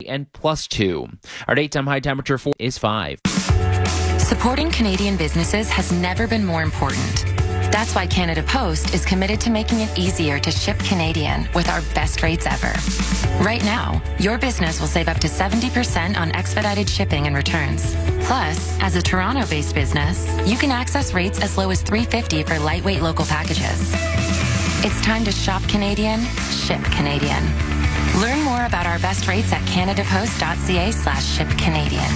and +2. Our daytime high temperature is 5. Supporting Canadian businesses has never been more important. That's why Canada Post is committed to making it easier to ship Canadian with our best rates ever. Right now, your business will save up to 70% on expedited shipping and returns. Plus, as a Toronto-based business, you can access rates as low as $3.50 for lightweight local packages. It's time to shop Canadian, ship Canadian. Learn more about our best rates at canadapost.ca/shipcanadian.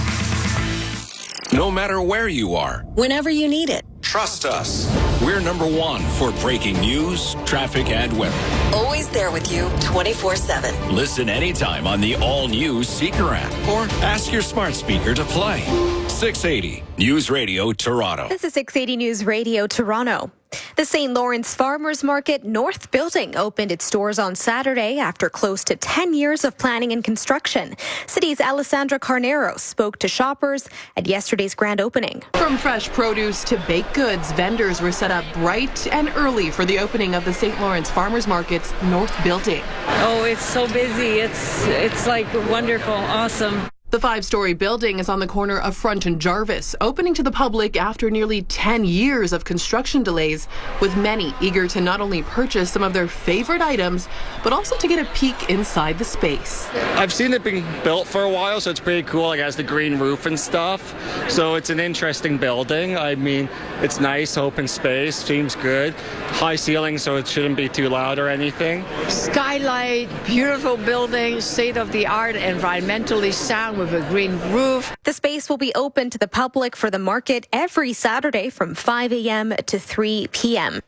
No matter where you are, whenever you need it. Trust us. We're number one for breaking news, traffic, and weather. Always there with you 24/7. Listen anytime on the all-new Seeker app or ask your smart speaker to play. 680 News Radio Toronto. This is 680 News Radio Toronto. The St. Lawrence Farmers Market North Building opened its doors on Saturday after close to 10 years of planning and construction. City's Alessandra Carnero spoke to shoppers at yesterday's grand opening. From fresh produce to baked goods, vendors were set up bright and early for the opening of the St. Lawrence Farmers Market's North Building. Oh, it's so busy. It's like wonderful, awesome. The 5-story building is on the corner of Front and Jarvis, opening to the public after nearly 10 years of construction delays, with many eager to not only purchase some of their favorite items, but also to get a peek inside the space. I've seen it being built for a while, so it's pretty cool. Like, it has the green roof and stuff. So it's an interesting building. I mean, it's nice, open space, seems good. High ceiling, so it shouldn't be too loud or anything. Skylight, beautiful building, state-of-the-art, environmentally sound with a green roof. The space will be open to the public for the market every Saturday from 5 a.m. to 3 p.m.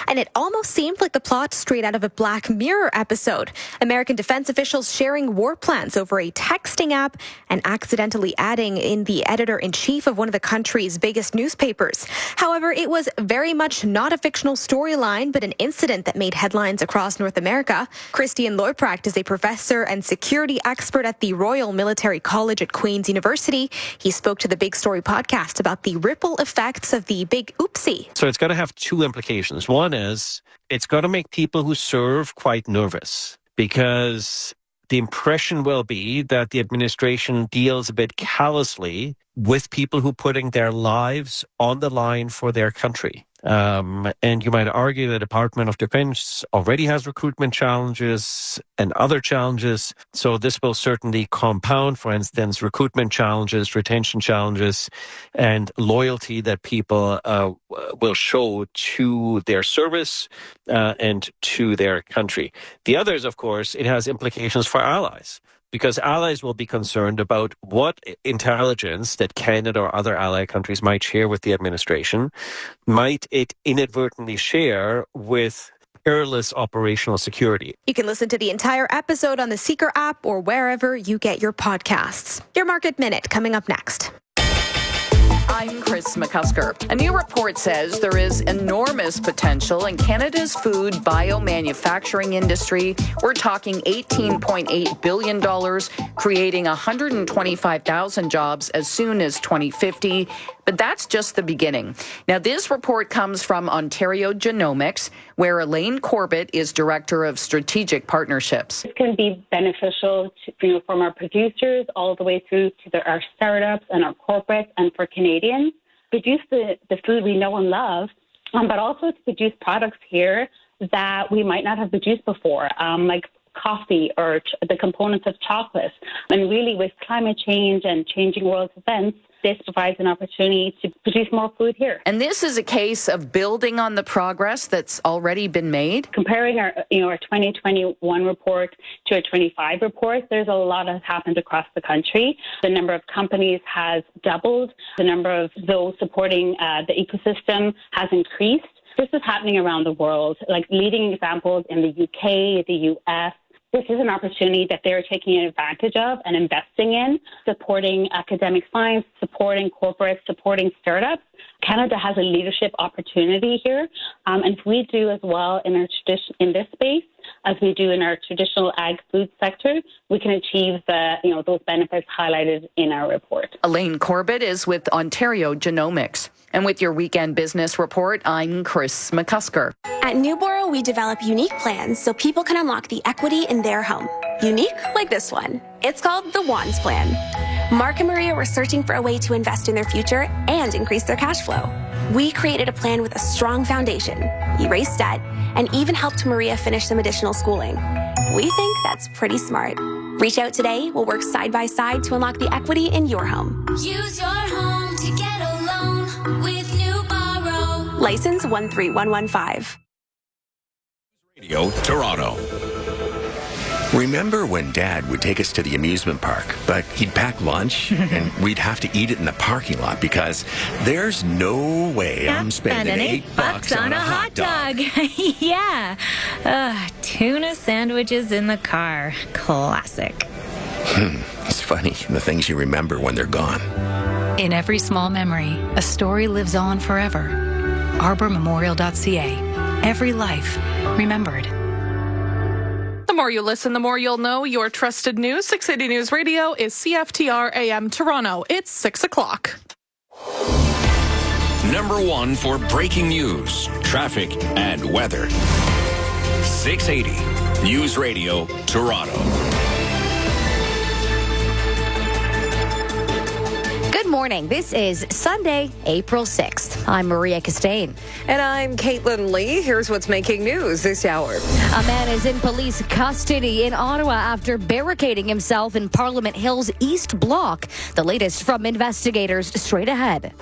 And it almost seemed like the plot straight out of a Black Mirror episode. American defense officials sharing war plans over a texting app and accidentally adding in the editor-in-chief of one of the country's biggest newspapers. However, it was very much not a fictional storyline, but an incident that made headlines across North America. Christian Leuprecht is a professor and security expert at the Royal Military College at Queen's University. He spoke to the Big Story podcast about the ripple effects of the big oopsie. So it's going to have two implications. One is it's going to make people who serve quite nervous, because the impression will be that the administration deals a bit callously with people who are putting their lives on the line for their country. And you might argue the Department of Defense already has recruitment challenges and other challenges. So this will certainly compound, for instance, recruitment challenges, retention challenges, and loyalty that people will show to their service and to their country. The other is, of course, it has implications for allies, because allies will be concerned about what intelligence that Canada or other ally countries might share with the administration. Might it inadvertently share with perilous operational security? You can listen to the entire episode on the Seeker app or wherever you get your podcasts. Your Market Minute coming up next. I'm Chris McCusker. A new report says there is enormous potential in Canada's food biomanufacturing industry. We're talking $18.8 billion, creating 125,000 jobs as soon as 2050. But that's just the beginning. Now, this report comes from Ontario Genomics, where Elaine Corbett is Director of Strategic Partnerships. It can be beneficial to, from our producers all the way through to our startups and our corporates, and for Canadians. Produce the food we know and love, but also to produce products here that we might not have produced before, like coffee or the components of chocolate. And really, with climate change and changing world events, this provides an opportunity to produce more food here. And this is a case of building on the progress that's already been made. Comparing our 2021 report to our 25 report, there's a lot that's happened across the country. The number of companies has doubled. The number of those supporting the ecosystem has increased. This is happening around the world, like leading examples in the UK, the US. This is an opportunity that they're taking advantage of and investing in, supporting academic science, supporting corporates, supporting startups. Canada has a leadership opportunity here, and if we do as well in this space as we do in our traditional ag food sector, we can achieve those benefits highlighted in our report. Elaine Corbett is with Ontario Genomics. And with your Weekend Business Report, I'm Chris McCusker. At Newboro, we develop unique plans so people can unlock the equity in their home. Unique like this one. It's called the Wands Plan. Mark and Maria were searching for a way to invest in their future and increase their cash flow. We created a plan with a strong foundation, erased debt, and even helped Maria finish some additional schooling. We think that's pretty smart. Reach out today. We'll work side by side to unlock the equity in your home. Use your home to get a loan with Newboro. License 13115. Radio Toronto. Remember when Dad would take us to the amusement park, but he'd pack lunch and we'd have to eat it in the parking lot because there's no way I'm spending $8 on a hot dog. Yeah. Tuna sandwiches in the car. Classic. It's funny, the things you remember when they're gone. In every small memory, a story lives on forever. ArborMemorial.ca. Every life remembered. The more you listen, the more you'll know. Your trusted news, 680 News Radio, is CFTR AM Toronto. It's 6 o'clock. Number 1 for breaking news, traffic, and weather. 680 News Radio Toronto. Good morning. This is Sunday, April 6th. I'm Maria Castaigne. And I'm Caitlin Lee. Here's what's making news this hour. A man is in police custody in Ottawa after barricading himself in Parliament Hill's East Block. The latest from investigators straight ahead.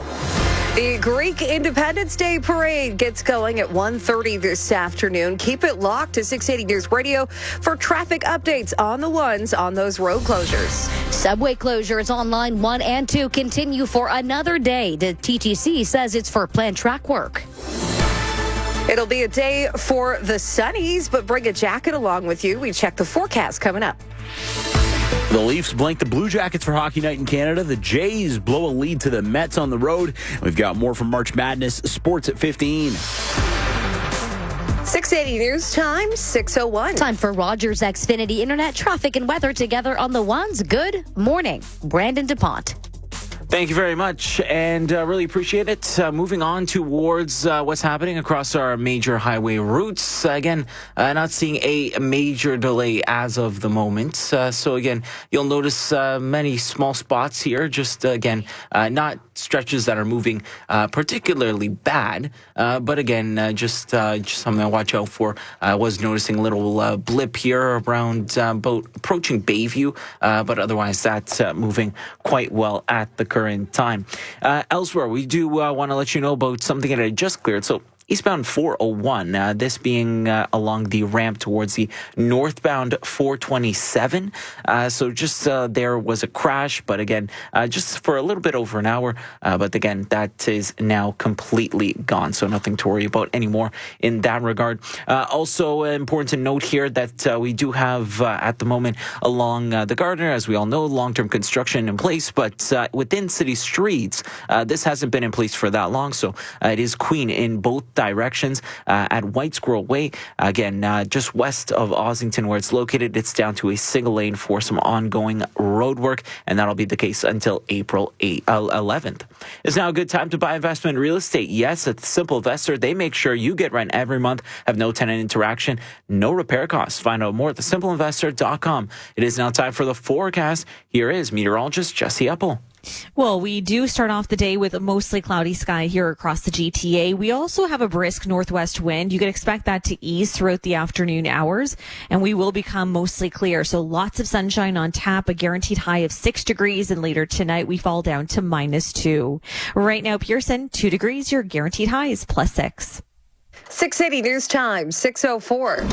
The Greek Independence Day Parade gets going at 1:30 this afternoon. Keep it locked to 680 News Radio for traffic updates on the ones on those road closures. Subway closures on line 1 and 2 continue for another day. The TTC says it's for planned track work. It'll be a day for the sunnies, but bring a jacket along with you. We check the forecast coming up. The Leafs blank the Blue Jackets for Hockey Night in Canada. The Jays blow a lead to the Mets on the road. We've got more from March Madness Sports at 15. 680 News Time, 6:01. Time for Rogers Xfinity Internet traffic and weather together on the ones. Good morning. Brandon DuPont. Thank you very much, and really appreciate it. Moving on towards what's happening across our major highway routes. Again, not seeing a major delay as of the moment. So again, you'll notice many small spots here. Just again, not stretches that are moving particularly bad, but again, just something to watch out for. I was noticing a little blip here around about approaching Bayview, but otherwise that's moving quite well at the current time. Elsewhere, we do want to let you know about something that I just cleared. So eastbound 401, this being along the ramp towards the northbound 427. So just there was a crash, but again, just for a little bit over an hour. But again, that is now completely gone. So nothing to worry about anymore in that regard. Also important to note here that we do have at the moment along the Gardner, as we all know, long-term construction in place. But within city streets, this hasn't been in place for that long. So it is Queen in both directions at White Squirrel Way. Again, just west of Ossington where it's located, it's down to a single lane for some ongoing road work, and that'll be the case until April 11th. Is now a good time to buy investment real estate? Yes, at the Simple Investor, they make sure you get rent every month, have no tenant interaction, no repair costs. Find out more at thesimpleinvestor.com. It is now time for the forecast. Here is meteorologist Jesse Uppel. Well, we do start off the day with a mostly cloudy sky here across the GTA. We also have a brisk northwest wind. You can expect that to ease throughout the afternoon hours, and we will become mostly clear. So lots of sunshine on tap, a guaranteed high of 6 degrees, and later tonight we fall down to -2. Right now, Pearson, 2 degrees. Your guaranteed high is +6. 680 News Time, 6:04.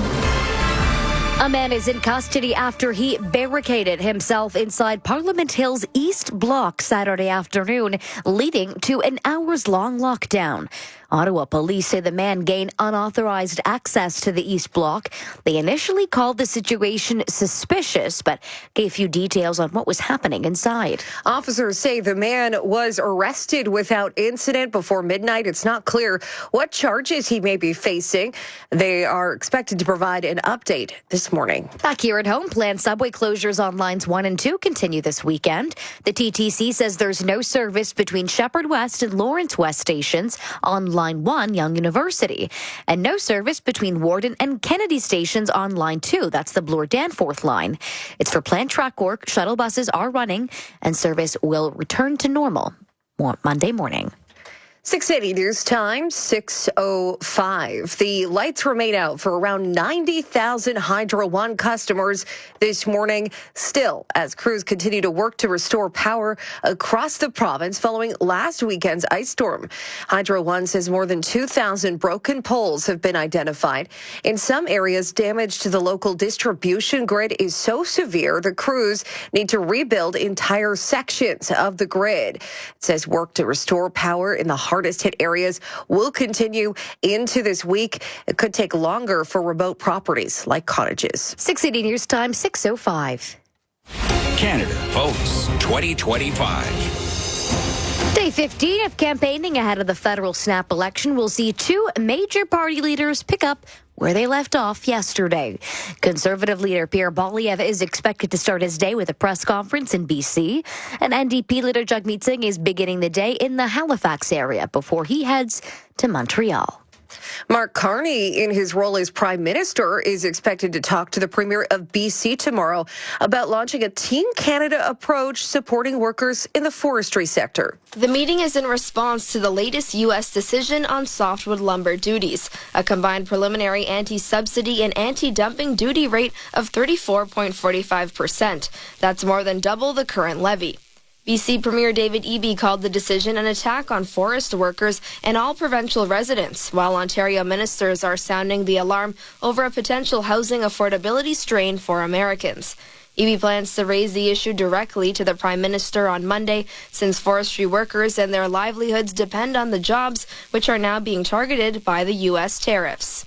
A man is in custody after he barricaded himself inside Parliament Hill's East Block Saturday afternoon, leading to an hours-long lockdown. Ottawa police say the man gained unauthorized access to the East Block. They initially called the situation suspicious, but gave few details on what was happening inside. Officers say the man was arrested without incident before midnight. It's not clear what charges he may be facing. They are expected to provide an update this morning. Back here at home, planned subway closures on lines 1 and 2 continue this weekend. The TTC says there's no service between Shepherd West and Lawrence West stations on Line 1, Yonge University, and no service between Warden and Kennedy stations on Line 2. That's the Bloor-Danforth line. It's for planned track work. Shuttle buses are running, and service will return to normal Monday morning. 680 News Time, 6:05. The lights remain out for around 90,000 Hydro One customers this morning, still as crews continue to work to restore power across the province following last weekend's ice storm. Hydro One says more than 2,000 broken poles have been identified. In some areas, damage to the local distribution grid is so severe the crews need to rebuild entire sections of the grid. It says work to restore power in the hardest hit areas will continue into this week. It could take longer for remote properties like cottages. 680 News Time, 6:05. Canada Post 2025. Day 15 of campaigning ahead of the federal snap election will see two major party leaders pick up where they left off yesterday. Conservative leader Pierre Poilievre is expected to start his day with a press conference in BC, and NDP leader Jagmeet Singh is beginning the day in the Halifax area before he heads to Montreal. Mark Carney, in his role as Prime Minister, is expected to talk to the Premier of BC tomorrow about launching a Team Canada approach supporting workers in the forestry sector. The meeting is in response to the latest U.S. decision on softwood lumber duties, a combined preliminary anti-subsidy and anti-dumping duty rate of 34.45%. That's more than double the current levy. BC Premier David Eby called the decision an attack on forest workers and all provincial residents, while Ontario ministers are sounding the alarm over a potential housing affordability strain for Americans. Eby plans to raise the issue directly to the Prime Minister on Monday, since forestry workers and their livelihoods depend on the jobs which are now being targeted by the U.S. tariffs.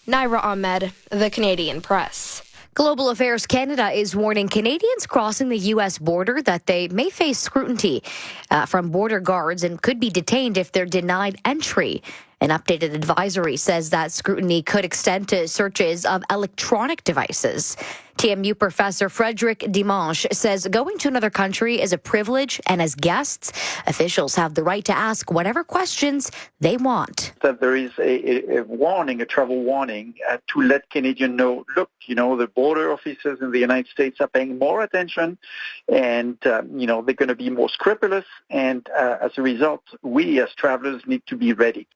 Naira Ahmed, The Canadian Press. Global Affairs Canada is warning Canadians crossing the U.S. border that they may face scrutiny from border guards and could be detained if they're denied entry. An updated advisory says that scrutiny could extend to searches of electronic devices. TMU professor Frederic Dimanche says going to another country is a privilege, and as guests, officials have the right to ask whatever questions they want. That there is a warning, a travel warning, to let Canadians know, look, the border officers in the United States are paying more attention, and, they're going to be more scrupulous, and as a result, we as travelers need to be ready.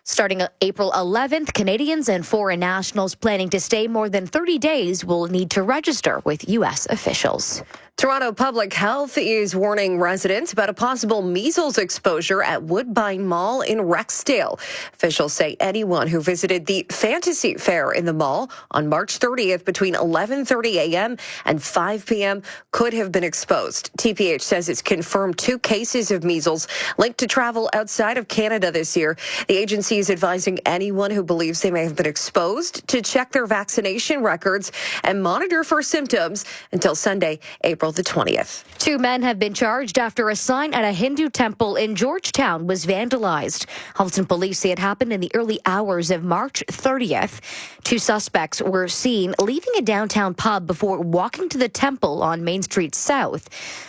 Starting April 11th, Canadians and foreign nationals planning to stay more than 30 days will need to register with U.S. officials. Toronto Public Health is warning residents about a possible measles exposure at Woodbine Mall in Rexdale. Officials say anyone who visited the Fantasy Fair in the mall on March 30th between 11:30 a.m. and 5 p.m. could have been exposed. TPH says it's confirmed 2 cases of measles linked to travel outside of Canada this year. The agency is advising anyone who believes they may have been exposed to check their vaccination records and monitor for symptoms until Sunday, April the 20th. 2 men have been charged after a sign at a Hindu temple in Georgetown was vandalized. Halton police say it happened in the early hours of March 30th. 2 suspects were seen leaving a downtown pub before walking to the temple on Main Street South.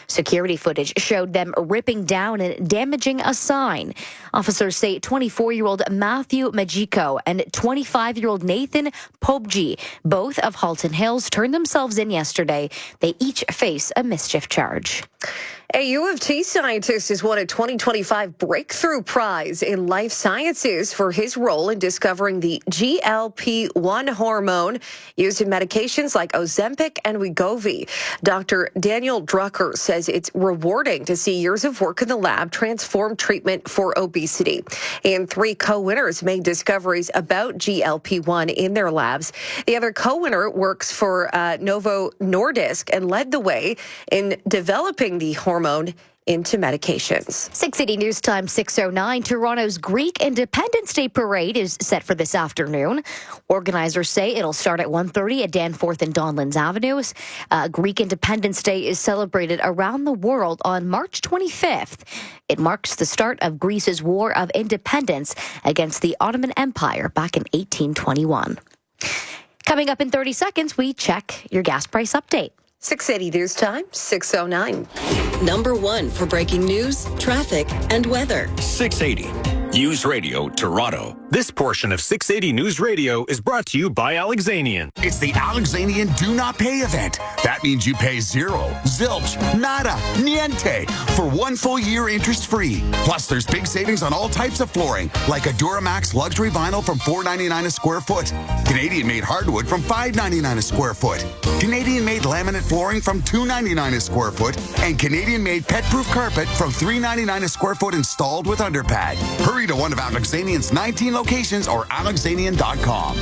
Security footage showed them ripping down and damaging a sign. Officers say 24-year-old Matthew Majiko and 25-year-old Nathan Pobji, both of Halton Hills, turned themselves in yesterday. They each face a mischief charge. A U of T scientist has won a 2025 Breakthrough Prize in Life Sciences for his role in discovering the GLP-1 hormone used in medications like Ozempic and Wegovy. Dr. Daniel Drucker says it's rewarding to see years of work in the lab transform treatment for obesity. And 3 co-winners made discoveries about GLP-1 in their labs. The other co-winner works for Novo Nordisk and led the way in developing the hormone into medications. 680 News Time, 6:09. Toronto's Greek Independence Day Parade is set for this afternoon. Organizers say it'll start at 1:30 at Danforth and Donlands Avenues. Greek Independence Day is celebrated around the world on March 25th. It marks the start of Greece's War of Independence against the Ottoman Empire back in 1821. Coming up in 30 seconds, we check your gas price update. 680 News Time, 6:09. Number 1 for breaking news, traffic, and weather. 680 News Radio Toronto. This portion of 680 News Radio is brought to you by Alexanian. It's the Alexanian Do Not Pay event. That means you pay zero, zilch, nada, niente for 1 full year interest-free. Plus, there's big savings on all types of flooring, like a Duramax luxury vinyl from $4.99 a square foot, Canadian-made hardwood from $5.99 a square foot, Canadian-made laminate flooring from $2.99 a square foot, and Canadian-made pet-proof carpet from $3.99 a square foot installed with underpad. Hurry to one of Alexanian's 19 locations or alexanian.com.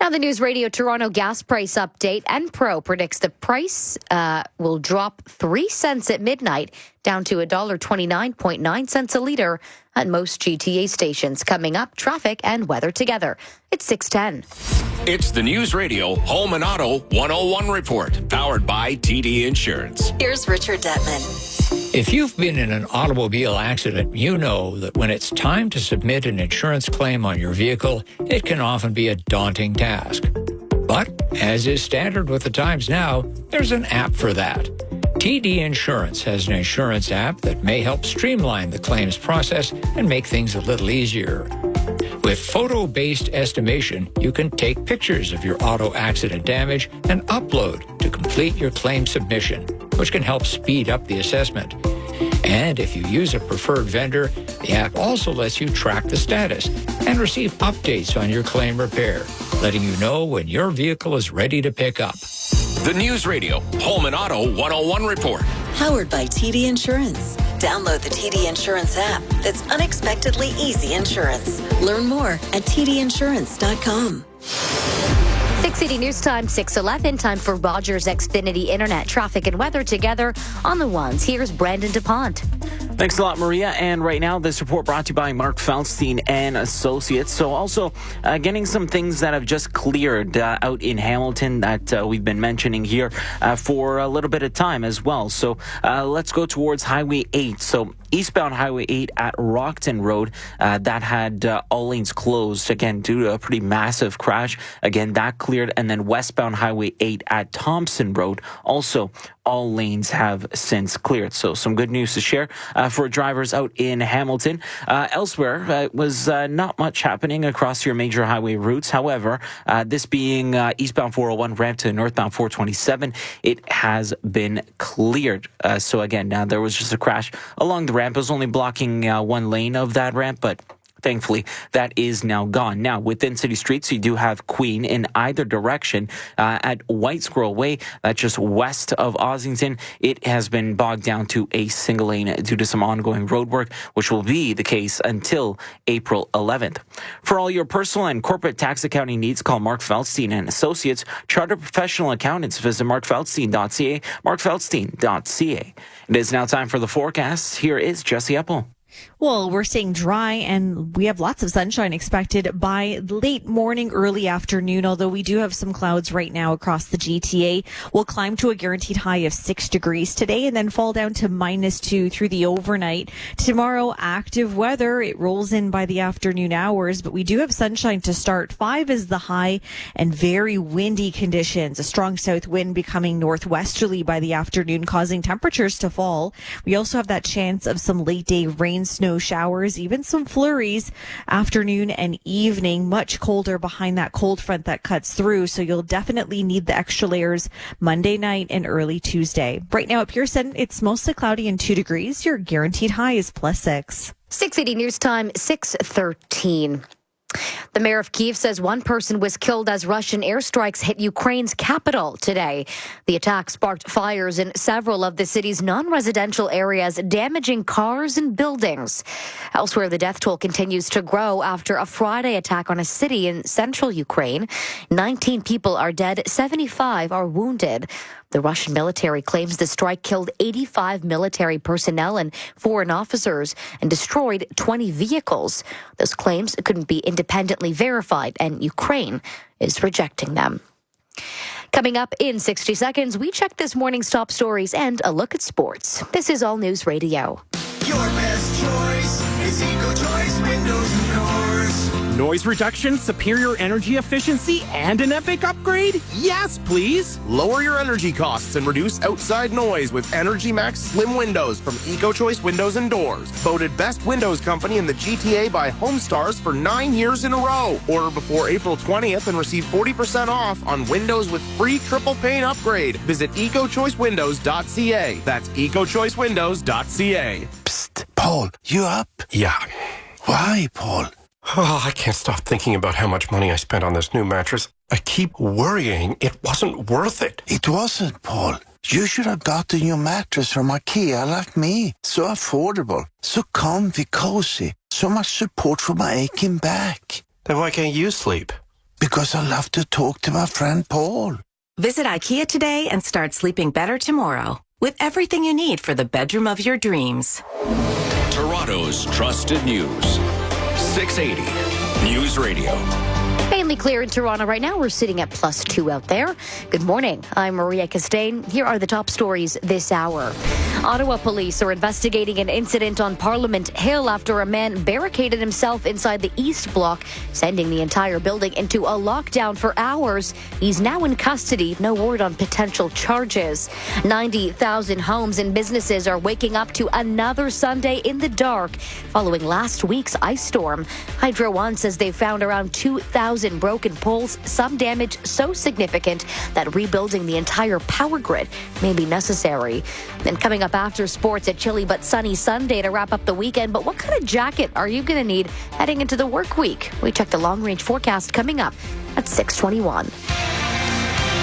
Now, the News Radio Toronto gas price update. Enpro predicts the price will drop 3 cents at midnight, down to $1.29.9 a litre at most GTA stations. Coming up, traffic and weather together. It's 6:10. It's the News Radio Home and Auto 101 report, powered by TD Insurance. Here's Richard Detman. If you've been in an automobile accident, you know that when it's time to submit an insurance claim on your vehicle, it can often be a daunting task. But, as is standard with the times now, there's an app for that. TD Insurance has an insurance app that may help streamline the claims process and make things a little easier. With photo-based estimation, you can take pictures of your auto accident damage and upload to complete your claim submission, which can help speed up the assessment. And if you use a preferred vendor, the app also lets you track the status and receive updates on your claim repair, letting you know when your vehicle is ready to pick up. The News Radio Home and Auto 101 report. Powered by TD Insurance. Download the TD Insurance app. That's unexpectedly easy insurance. Learn more at tdinsurance.com. 680 News Time, 6:11. Time for Rogers Xfinity Internet traffic and weather together on the ones. Here's Brandon DuPont. Thanks a lot, Maria. And right now, this report brought to you by Mark Feldstein and Associates. So also getting some things that have just cleared out in Hamilton that we've been mentioning here for a little bit of time as well. So let's go towards Highway 8. So eastbound Highway 8 at Rockton Road, that had all lanes closed, again, due to a pretty massive crash. Again, that cleared. And then westbound Highway 8 at Thompson Road, also all lanes have since cleared. So some good news to share for drivers out in Hamilton. Elsewhere, was not much happening across your major highway routes. However, this being eastbound 401 ramp to northbound 427, it has been cleared. So again, now there was just a crash along the ramp. It was only blocking one lane of that ramp, but thankfully, that is now gone. Now, within city streets, you do have Queen in either direction. At White Squirrel Way, that's just west of Ossington, it has been bogged down to a single lane due to some ongoing road work, which will be the case until April 11th. For all your personal and corporate tax accounting needs, call Mark Feldstein and Associates. Chartered professional accountants, visit markfeldstein.ca, markfeldstein.ca. It is now time for the forecast. Here is Jesse Epple. Well, we're staying dry and we have lots of sunshine expected by late morning, early afternoon, although we do have some clouds right now across the GTA. We'll climb to a guaranteed high of 6 degrees today and then fall down to -2 through the overnight. Tomorrow, active weather. It rolls in by the afternoon hours, but we do have sunshine to start. 5 is the high and very windy conditions. A strong south wind becoming northwesterly by the afternoon, causing temperatures to fall. We also have that chance of some late day rain, snow showers, even some flurries afternoon and evening. Much colder behind that cold front that cuts through, so you'll definitely need the extra layers Monday night and early Tuesday. Right now at Pearson, it's mostly cloudy and 2 degrees. Your guaranteed high is +6. 680 News Time, 6:13. The mayor of Kyiv says one person was killed as Russian airstrikes hit Ukraine's capital today. The attack sparked fires in several of the city's non-residential areas, damaging cars and buildings. Elsewhere, the death toll continues to grow after a Friday attack on a city in central Ukraine. 19 people are dead, 75 are wounded. The Russian military claims the strike killed 85 military personnel and foreign officers and destroyed 20 vehicles. Those claims couldn't be independently verified, and Ukraine is rejecting them. Coming up in 60 seconds, we check this morning's top stories and a look at sports. This is All News Radio. Your best choice is Eco Choice Windows and Doors. Noise reduction, superior energy efficiency, and an epic upgrade? Yes, please. Lower your energy costs and reduce outside noise with Energy Max Slim Windows from EcoChoice Windows and Doors. Voted best windows company in the GTA by HomeStars for 9 years in a row. Order before April 20th and receive 40% off on windows with free triple pane upgrade. Visit ecochoicewindows.ca. That's ecochoicewindows.ca. Psst, Paul, you up? Yeah. Why, Paul? Oh, I can't stop thinking about how much money I spent on this new mattress. I keep worrying it wasn't worth it. It wasn't, Paul. You should have got a new mattress from IKEA like me. So affordable, so comfy, cozy, so much support for my aching back. Then why can't you sleep? Because I love to talk to my friend Paul. Visit IKEA today and start sleeping better tomorrow with everything you need for the bedroom of your dreams. Toronto's trusted news. 680 News Radio. Mainly clear in Toronto right now. We're sitting at +2 out there. Good morning. I'm Maria Castaigne. Here are the top stories this hour. Ottawa police are investigating an incident on Parliament Hill after a man barricaded himself inside the East Block, sending the entire building into a lockdown for hours. He's now in custody. No word on potential charges. 90,000 homes and businesses are waking up to another Sunday in the dark following last week's ice storm. Hydro One says they found around 2,000 broken poles, some damage so significant that rebuilding the entire power grid may be necessary. Then coming up after sports, a chilly but sunny Sunday to wrap up the weekend. But what kind of jacket are you going to need heading into the work week? We check the long-range forecast coming up at 6:21.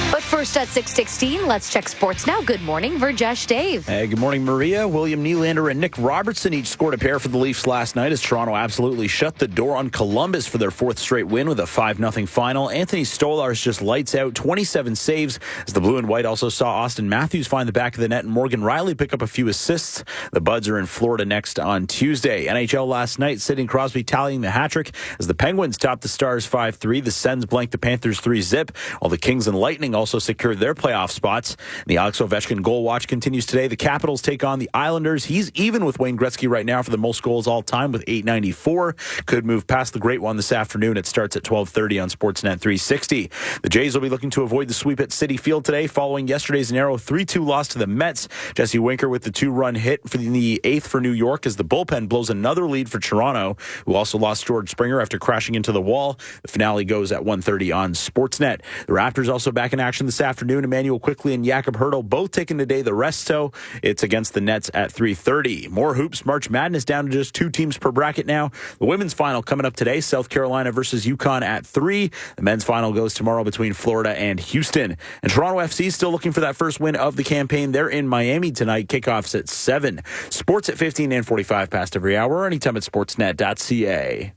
But first at 6:16, let's check sports now. Good morning, Verjesh Dave. Hey, good morning, Maria. William Nylander and Nick Robertson each scored a pair for the Leafs last night as Toronto absolutely shut the door on Columbus for their fourth straight win with a 5-0 final. Anthony Stolarz just lights out, 27 saves, as the Blue and White also saw Austin Matthews find the back of the net and Morgan Rielly pick up a few assists. The Buds are in Florida next on Tuesday. NHL last night, Sidney Crosby tallying the hat-trick as the Penguins topped the Stars 5-3. The Sens blanked the Panthers 3-0, while the Kings and Lightning also secured their playoff spots. The Alex Ovechkin goal watch continues today. The Capitals take on the Islanders. He's even with Wayne Gretzky right now for the most goals all time with 894. Could move past the great one this afternoon. It starts at 12:30 on Sportsnet 360. The Jays will be looking to avoid the sweep at Citi Field today following yesterday's narrow 3-2 loss to the Mets. Jesse Winker with the 2-run hit for the 8th for New York as the bullpen blows another lead for Toronto, who also lost George Springer after crashing into the wall. The finale goes at 1:30 on Sportsnet. The Raptors also back in action this afternoon. Emmanuel Quickly and Jakob Hertl both taking today the resto. It's against the Nets at 3:30. More hoops. March Madness down to just 2 teams per bracket now. The women's final coming up today. South Carolina versus UConn at 3. The men's final goes tomorrow between Florida and Houston. And Toronto FC still looking for that first win of the campaign. They're in Miami tonight. Kickoffs at 7. Sports at 15 and 45 past every hour. Anytime at sportsnet.ca.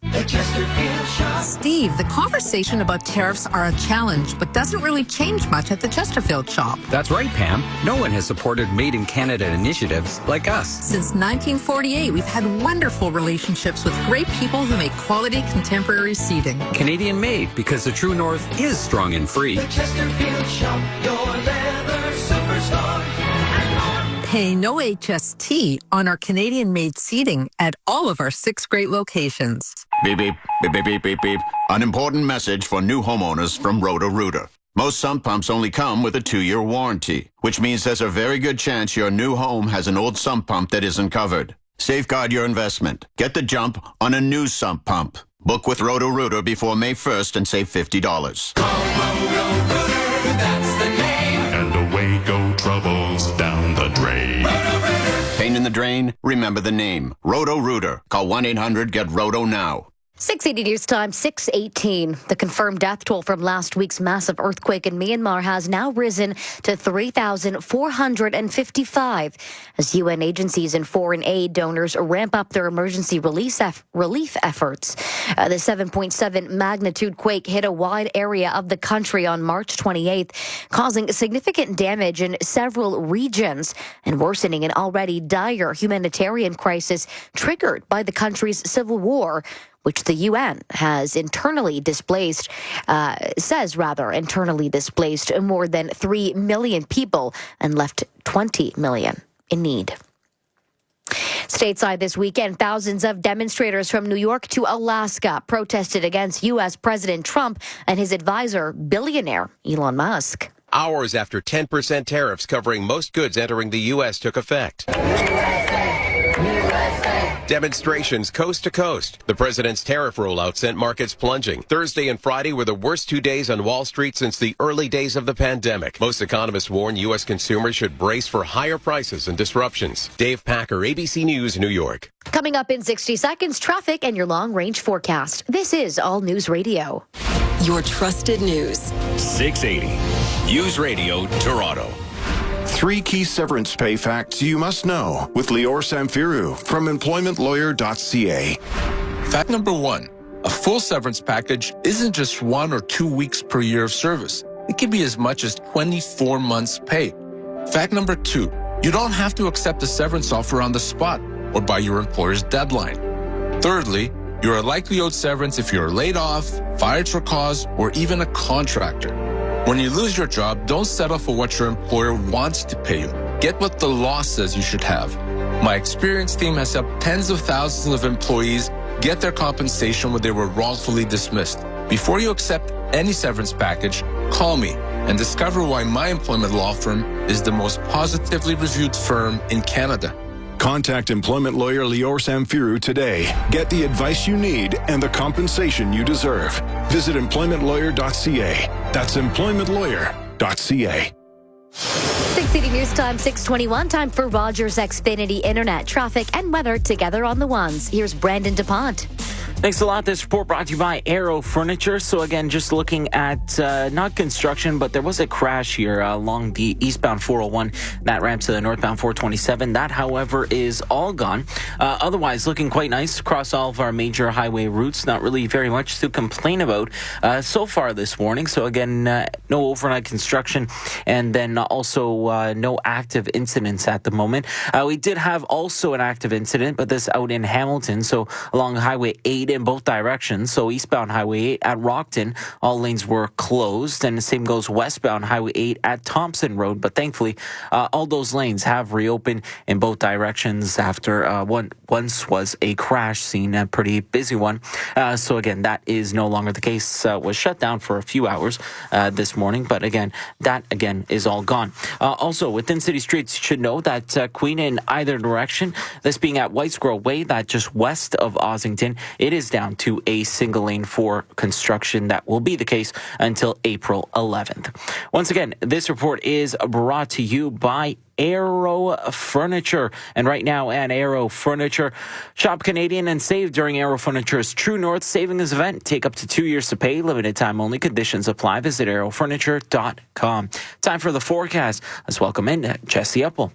Steve, the conversation about tariffs are a challenge, but doesn't really change much at the Chesterfield shop. That's right, Pam. No one has supported Made in Canada initiatives like us. Since 1948, we've had wonderful relationships with great people who make quality contemporary seating. Canadian made, because the True North is strong and free. The Chesterfield shop, your leather superstar. Pay no HST on our Canadian-made seating at all of our 6 great locations. Beep, beep, beep, beep, beep, beep, beep. An important message for new homeowners from Roto-Rooter. Most sump pumps only come with a 2-year warranty, which means there's a very good chance your new home has an old sump pump that isn't covered. Safeguard your investment. Get the jump on a new sump pump. Book with Roto-Rooter before May 1st and save $50. Roto-Rooter, that's the name. And away go troubles down the drain. Pain in the drain? Remember the name. Roto-Rooter. Call 1-800-GET-ROTO now. 680 News Time, 6:18. The confirmed death toll from last week's massive earthquake in Myanmar has now risen to 3,455 as UN agencies and foreign aid donors ramp up their emergency relief efforts. The 7.7 magnitude quake hit a wide area of the country on March 28th, causing significant damage in several regions and worsening an already dire humanitarian crisis triggered by the country's civil war, which the UN has internally displaced more than 3 million people and left 20 million in need. Stateside this weekend, thousands of demonstrators from New York to Alaska protested against U.S. President Trump and his advisor, billionaire Elon Musk. Hours after 10% tariffs covering most goods entering the U.S. took effect. Demonstrations coast to coast. The president's tariff rollout sent markets plunging. Thursday and Friday were the worst 2 days on Wall Street since the early days of the pandemic. Most economists warn U.S. consumers should brace for higher prices and disruptions. Dave Packer, ABC News, New York. Coming up in 60 seconds, traffic and your long-range forecast. This is All News Radio. Your trusted news. 680 News Radio, Toronto. 3 key severance pay facts you must know with Lior Samfiru from employmentlawyer.ca. Fact number 1, a full severance package isn't just 1 or 2 weeks per year of service. It can be as much as 24 months pay. Fact number 2, you don't have to accept a severance offer on the spot or by your employer's deadline. Thirdly, you are likely owed severance if you're laid off, fired for cause, or even a contractor. When you lose your job, don't settle for what your employer wants to pay you. Get what the law says you should have. My experienced team has helped tens of thousands of employees get their compensation when they were wrongfully dismissed. Before you accept any severance package, call me and discover why my employment law firm is the most positively reviewed firm in Canada. Contact employment lawyer Lior Samfiru today. Get the advice you need and the compensation you deserve. Visit employmentlawyer.ca. That's employmentlawyer.ca. 680 News Time, 6:21. Time for Rogers Xfinity Internet, traffic, and weather together on the ones. Here's Brandon DuPont. Thanks a lot. This report brought to you by Aero Furniture. So again, just looking at not construction, but there was a crash here along the eastbound 401 that ramp to the northbound 427. That, however, is all gone. Otherwise, looking quite nice across all of our major highway routes. Not really very much to complain about so far this morning. So again, no overnight construction, and then also no active incidents at the moment. We did have also an active incident, but this out in Hamilton. So along Highway 8 in both directions. So eastbound Highway 8 at Rockton, all lanes were closed, and the same goes westbound Highway 8 at Thompson Road. But thankfully, all those lanes have reopened in both directions after once was a crash scene, a pretty busy one. So again, that is no longer the case. Was shut down for a few hours this morning, but again, that again is all gone. Also, within city streets, you should know that Queen in either direction, this being at White Squirrel Way, that just west of Ossington, it is down to a single lane for construction. That will be the case until April 11th. Once again, this report is brought to you by Aero Furniture. And right now at Aero Furniture, shop Canadian and save during Aero Furniture's True North Savings event. Take up to 2 years to pay. Limited time only. Conditions apply. Visit aerofurniture.com. Time for the forecast. Let's welcome in Jesse Uppel.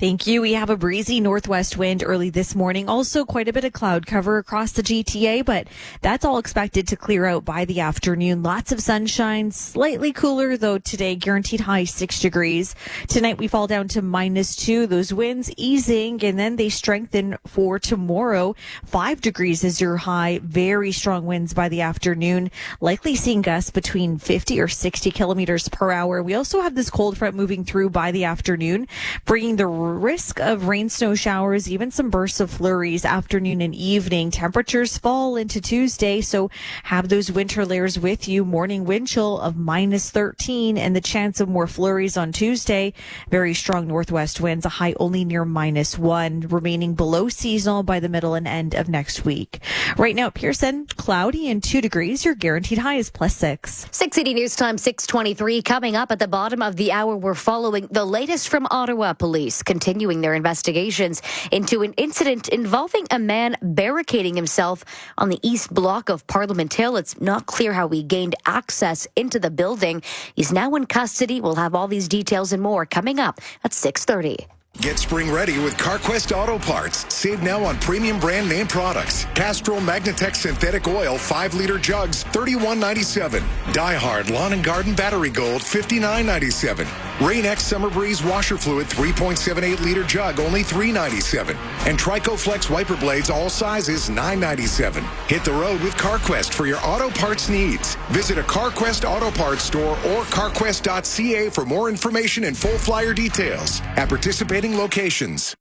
Thank you. We have a breezy northwest wind early this morning. Also quite a bit of cloud cover across the GTA, but that's all expected to clear out by the afternoon. Lots of sunshine, slightly cooler though today, guaranteed high 6 degrees. Tonight we fall down to -2. Those winds easing and then they strengthen for tomorrow. 5 degrees is your high. Very strong winds by the afternoon. Likely seeing gusts between 50 or 60 kilometers per hour. We also have this cold front moving through by the afternoon, bringing the risk of rain, snow showers, even some bursts of flurries afternoon and evening. Temperatures fall into Tuesday, so have those winter layers with you. Morning wind chill of -13 and the chance of more flurries on Tuesday. Very strong northwest winds, a high only near -1, remaining below seasonal by the middle and end of next week. Right now at Pearson, cloudy and 2 degrees. Your guaranteed high is +6. 680 News Time, 6:23. Coming up at the bottom of the hour, we're following the latest from Ottawa Police, continuing their investigations into an incident involving a man barricading himself on the east block of Parliament Hill. It's not clear how he gained access into the building. He's now in custody. We'll have all these details and more coming up at 6:30. Get spring ready with CarQuest Auto Parts. Save now on premium brand name products. Castrol Magnatech Synthetic Oil 5-liter jugs, $31.97. DieHard Lawn and Garden Battery Gold, $59.97. Rain-X Summer Breeze Washer Fluid 3.78-liter jug, only $3.97. And Trico Flex Wiper Blades, all sizes, $9.97. Hit the road with CarQuest for your auto parts needs. Visit a CarQuest Auto Parts store or carquest.ca for more information and full flyer details at participating locations.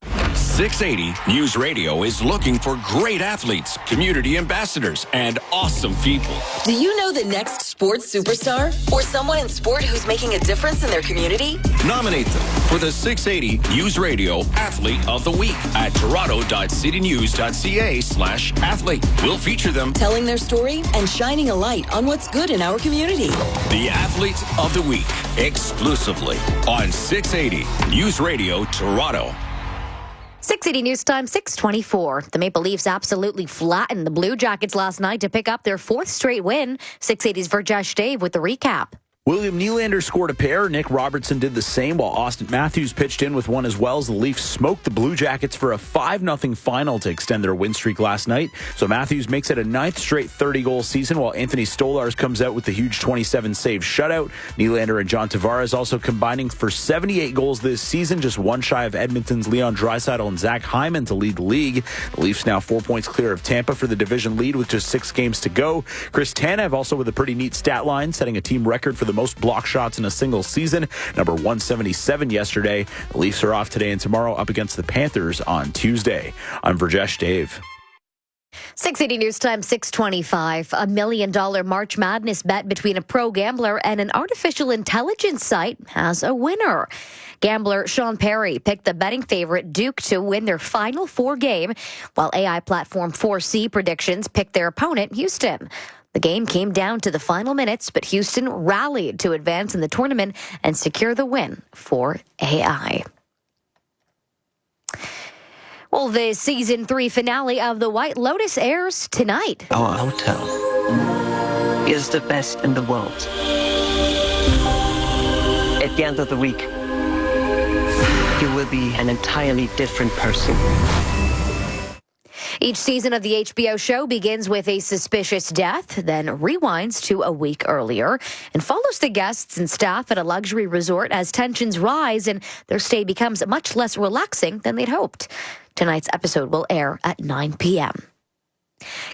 680 News Radio is looking for great athletes, community ambassadors, and awesome people. Do you know the next sports superstar? Or someone in sport who's making a difference in their community? Nominate them for the 680 News Radio Athlete of the Week at toronto.citynews.ca/athlete. We'll feature them Telling their story and shining a light on what's good in our community. the Athlete of the Week exclusively on 680 News Radio Toronto. 680 News Time, 624. The Maple Leafs absolutely flattened the Blue Jackets last night to pick up their fourth straight win. 680's Verjesh Dave with the recap. William Nylander scored a pair. Nick Robertson did the same, while Austin Matthews pitched in with one as well as the Leafs smoked the Blue Jackets for a 5-0 final to extend their win streak last night. So Matthews makes it a 9th straight 30-goal season, while Anthony Stolarz comes out with the huge 27-save shutout. Nylander and John Tavares also combining for 78 goals this season, just one shy of Edmonton's Leon Draisaitl and Zach Hyman to lead the league. The Leafs now 4 points clear of Tampa for the division lead with just 6 games to go. Chris Tanev also with a pretty neat stat line, setting a team record for the most block shots in a single season, number 177 yesterday. The Leafs are off today and tomorrow up against the Panthers on Tuesday. I'm Verjesh Dave. 680 News Time, 625. $1 million March Madness bet between a pro gambler and an artificial intelligence site has a winner. Gambler Sean Perry picked the betting favorite Duke to win their Final Four game, while AI platform 4C Predictions picked their opponent, Houston. The game came down to the final minutes, but Houston rallied to advance in the tournament and secure the win for AI. Well, the Season 3 finale of The White Lotus airs tonight. Our hotel is the best in the world. At the end of the week, you will be an entirely different person. Each season of the HBO show begins with a suspicious death, then rewinds to a week earlier, and follows the guests and staff at a luxury resort as tensions rise and their stay becomes much less relaxing than they'd hoped. Tonight's episode will air at 9 p.m.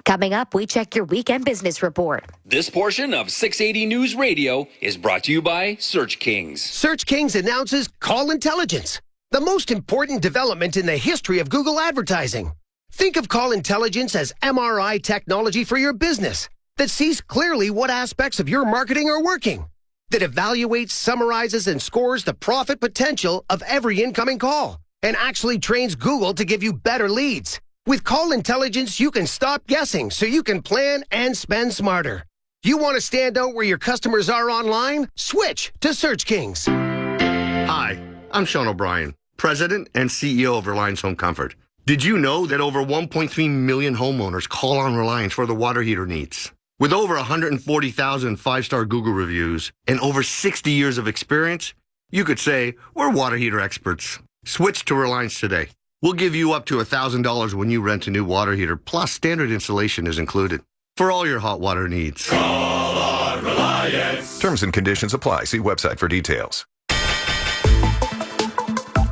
Coming up, we check your weekend business report. This portion of 680 News Radio is brought to you by Search Kings. Search Kings announces Call Intelligence, the most important development in the history of Google advertising. Think of Call Intelligence as MRI technology for your business that sees clearly what aspects of your marketing are working, that evaluates, summarizes, and scores the profit potential of every incoming call, and actually trains Google to give you better leads. With Call Intelligence, you can stop guessing so you can plan and spend smarter. You want to stand out where your customers are online? Switch to Search Kings. Hi, I'm Sean O'Brien, President and CEO of Reliance Home Comfort. Did you know that over 1.3 million homeowners call on Reliance for their water heater needs? With over 140,000 five-star Google reviews and over 60 years of experience, you could say we're water heater experts. Switch to Reliance today. We'll give you up to $1,000 when you rent a new water heater, plus standard installation is included. For all your hot water needs. Call on Reliance. Terms and conditions apply. See website for details.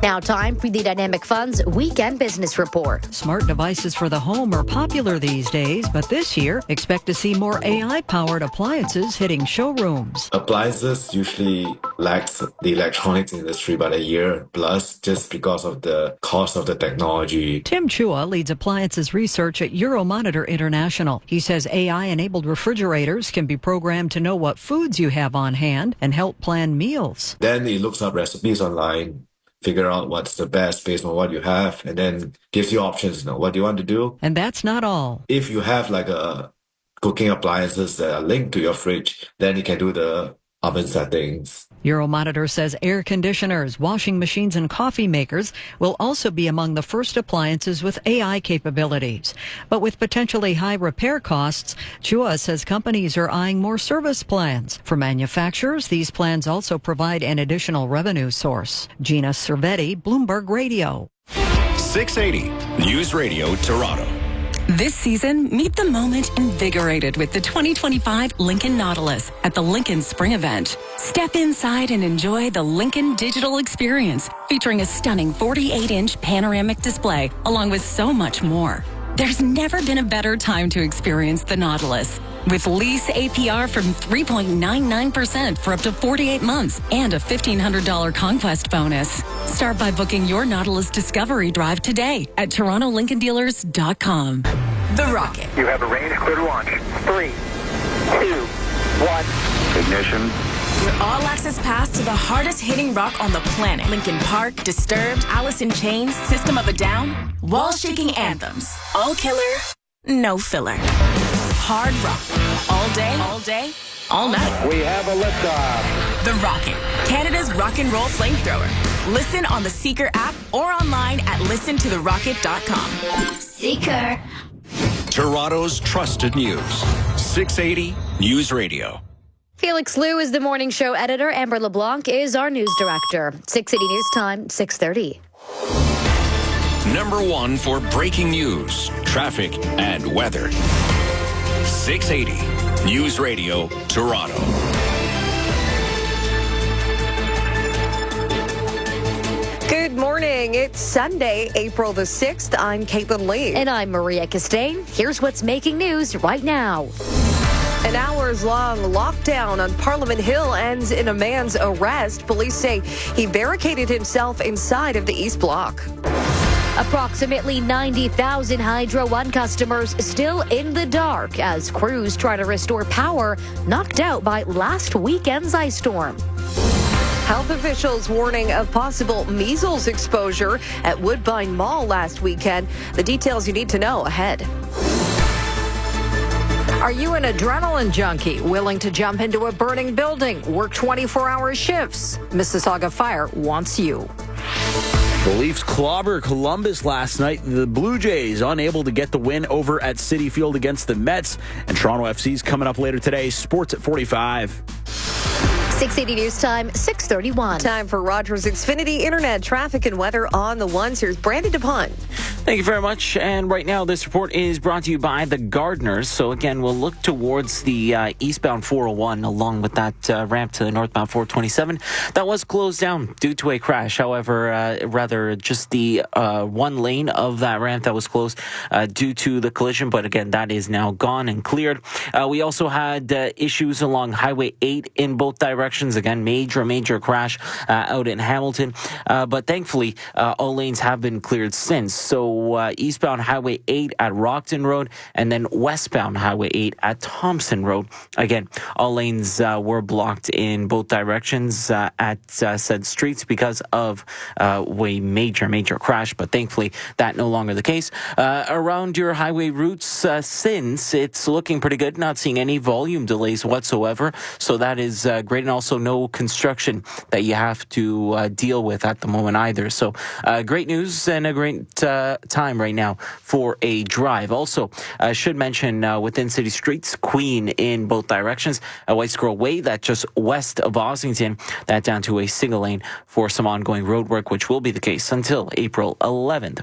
Now time for the Dynamic Funds Weekend Business Report. Smart devices for the home are popular these days, but this year, expect to see more AI-powered appliances hitting showrooms. Appliances usually lags the electronics industry by a year plus just because of the cost of the technology. Tim Chua leads appliances research at Euromonitor International. He says AI-enabled refrigerators can be programmed to know what foods you have on hand and help plan meals. Then it looks up recipes online, figure out what's the best based on what you have, and then gives you options, what do you want to do? And that's not all. If you have like a cooking appliances that are linked to your fridge, then you can do the oven settings. Euromonitor says air conditioners, washing machines, and coffee makers will also be among the first appliances with AI capabilities. But with potentially high repair costs, Chua says companies are eyeing more service plans. For manufacturers, these plans also provide an additional revenue source. Gina Cervetti, Bloomberg Radio. 680 News Radio Toronto. This season, meet the moment invigorated with the 2025 Lincoln Nautilus at the Lincoln Spring Event. Step inside and enjoy the Lincoln Digital Experience, featuring a stunning 48-inch panoramic display, along with so much more. There's never been a better time to experience the Nautilus. With lease APR from 3.99% for up to 48 months and a $1,500 conquest bonus. Start by booking your Nautilus Discovery Drive today at TorontoLincolnDealers.com. The Rocket. You have a range clear to launch. 3, 2, 1. Ignition. Your all-access pass to the hardest-hitting rock on the planet. Linkin Park, Disturbed, Alice in Chains, System of a Down, wall-shaking anthems. All killer, no filler. Hard rock. All day, all night. We have a liftoff. The Rocket, Canada's rock and roll flamethrower. Listen on the Seeker app or online at listentotherocket.com. Seeker. Toronto's trusted news. 680 News Radio. Felix Liu is the morning show editor. Amber LeBlanc is our news director. 680 News Time, 6:30. Number 1 for breaking news, traffic, and weather. 680 News Radio, Toronto. Good morning. It's Sunday, April the 6th. I'm Caitlin Lee. And I'm Maria Castaigne. Here's what's making news right now. An hours-long lockdown on Parliament Hill ends in a man's arrest. Police say he barricaded himself inside of the East Block. Approximately 90,000 Hydro One customers still in the dark as crews try to restore power knocked out by last weekend's ice storm. Health officials warning of possible measles exposure at Woodbine Mall last weekend. The details you need to know ahead. Are you an adrenaline junkie willing to jump into a burning building, work 24-hour shifts? Mississauga Fire wants you. The Leafs clobber Columbus last night. The Blue Jays unable to get the win over at Citi Field against the Mets. And Toronto FC's coming up later today. Sports at 45. 680 News Time, 6:31. Time for Rogers Xfinity Internet traffic and weather on the ones. Here's Brandon DuPont. Thank you very much. And right now, this report is brought to you by the Gardeners. So again, we'll look towards the eastbound 401 along with that ramp to the northbound 427. That was closed down due to a crash. However, rather just the one lane of that ramp that was closed due to the collision. But again, that is now gone and cleared. We also had issues along Highway 8 in both directions. Again, major crash out in Hamilton. But thankfully, all lanes have been cleared since. So eastbound Highway 8 at Rockton Road and then westbound Highway 8 at Thompson Road. Again, all lanes were blocked in both directions at said streets because of a major crash. But thankfully, that no longer the case. Around your highway routes since, it's looking pretty good. Not seeing any volume delays whatsoever. So that is great. And also no construction that you have to deal with at the moment either. So great news and a great time right now for a drive. Also, I should mention within city streets, Queen in both directions. White Squirrel Way, that just west of Ossington, that down to a single lane for some ongoing road work, which will be the case until April 11th.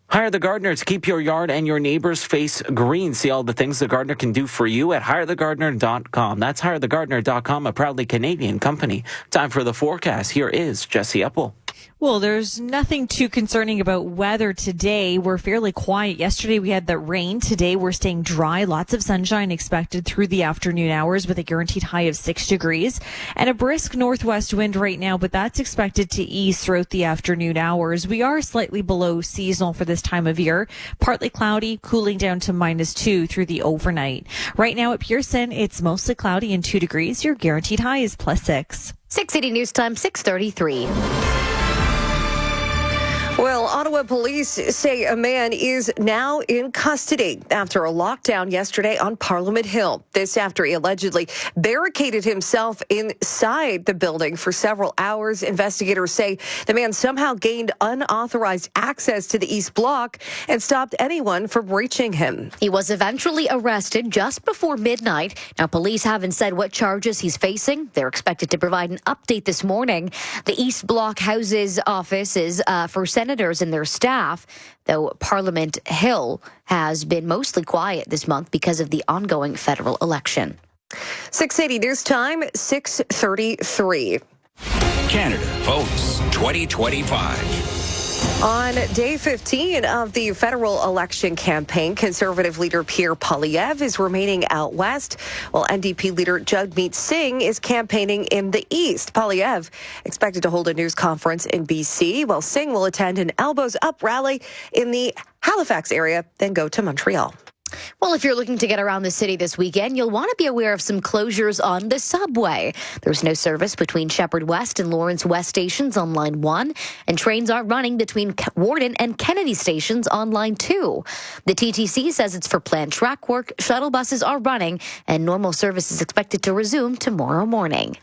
Hire the Gardener to keep your yard and your neighbor's face green. See all the things the Gardener can do for you at hirethegardener.com. That's hirethegardener.com, a proudly Canadian company. Time for the forecast. Here is Jesse Epple. Well, there's nothing too concerning about weather today. We're fairly quiet. Yesterday we had the rain. Today we're staying dry. Lots of sunshine expected through the afternoon hours with a guaranteed high of 6 degrees and a brisk northwest wind right now, but that's expected to ease throughout the afternoon hours. We are slightly below seasonal for this time of year. Partly cloudy, cooling down to -2 through the overnight. Right now at Pearson, it's mostly cloudy and 2 degrees. Your guaranteed high is +6. 680 News Time, 6:33. Well, Ottawa police say a man is now in custody after a lockdown yesterday on Parliament Hill. This after he allegedly barricaded himself inside the building for several hours. Investigators say the man somehow gained unauthorized access to the East Block and stopped anyone from reaching him. He was eventually arrested just before midnight. Now, police haven't said what charges he's facing. They're expected to provide an update this morning. The East Block houses offices for senators and their staff, though Parliament Hill has been mostly quiet this month because of the ongoing federal election. 680 News Time, 6:33. Canada votes 2025. On day 15 of the federal election campaign, Conservative leader Pierre Poilievre is remaining out west, while NDP leader Jagmeet Singh is campaigning in the east. Poilievre expected to hold a news conference in BC, while Singh will attend an Elbows Up rally in the Halifax area, then go to Montreal. Well, if you're looking to get around the city this weekend, you'll want to be aware of some closures on the subway. There's no service between Shepherd West and Lawrence West stations on Line 1, and trains aren't running between Warden and Kennedy stations on Line 2. The TTC says it's for planned track work, shuttle buses are running, and normal service is expected to resume tomorrow morning.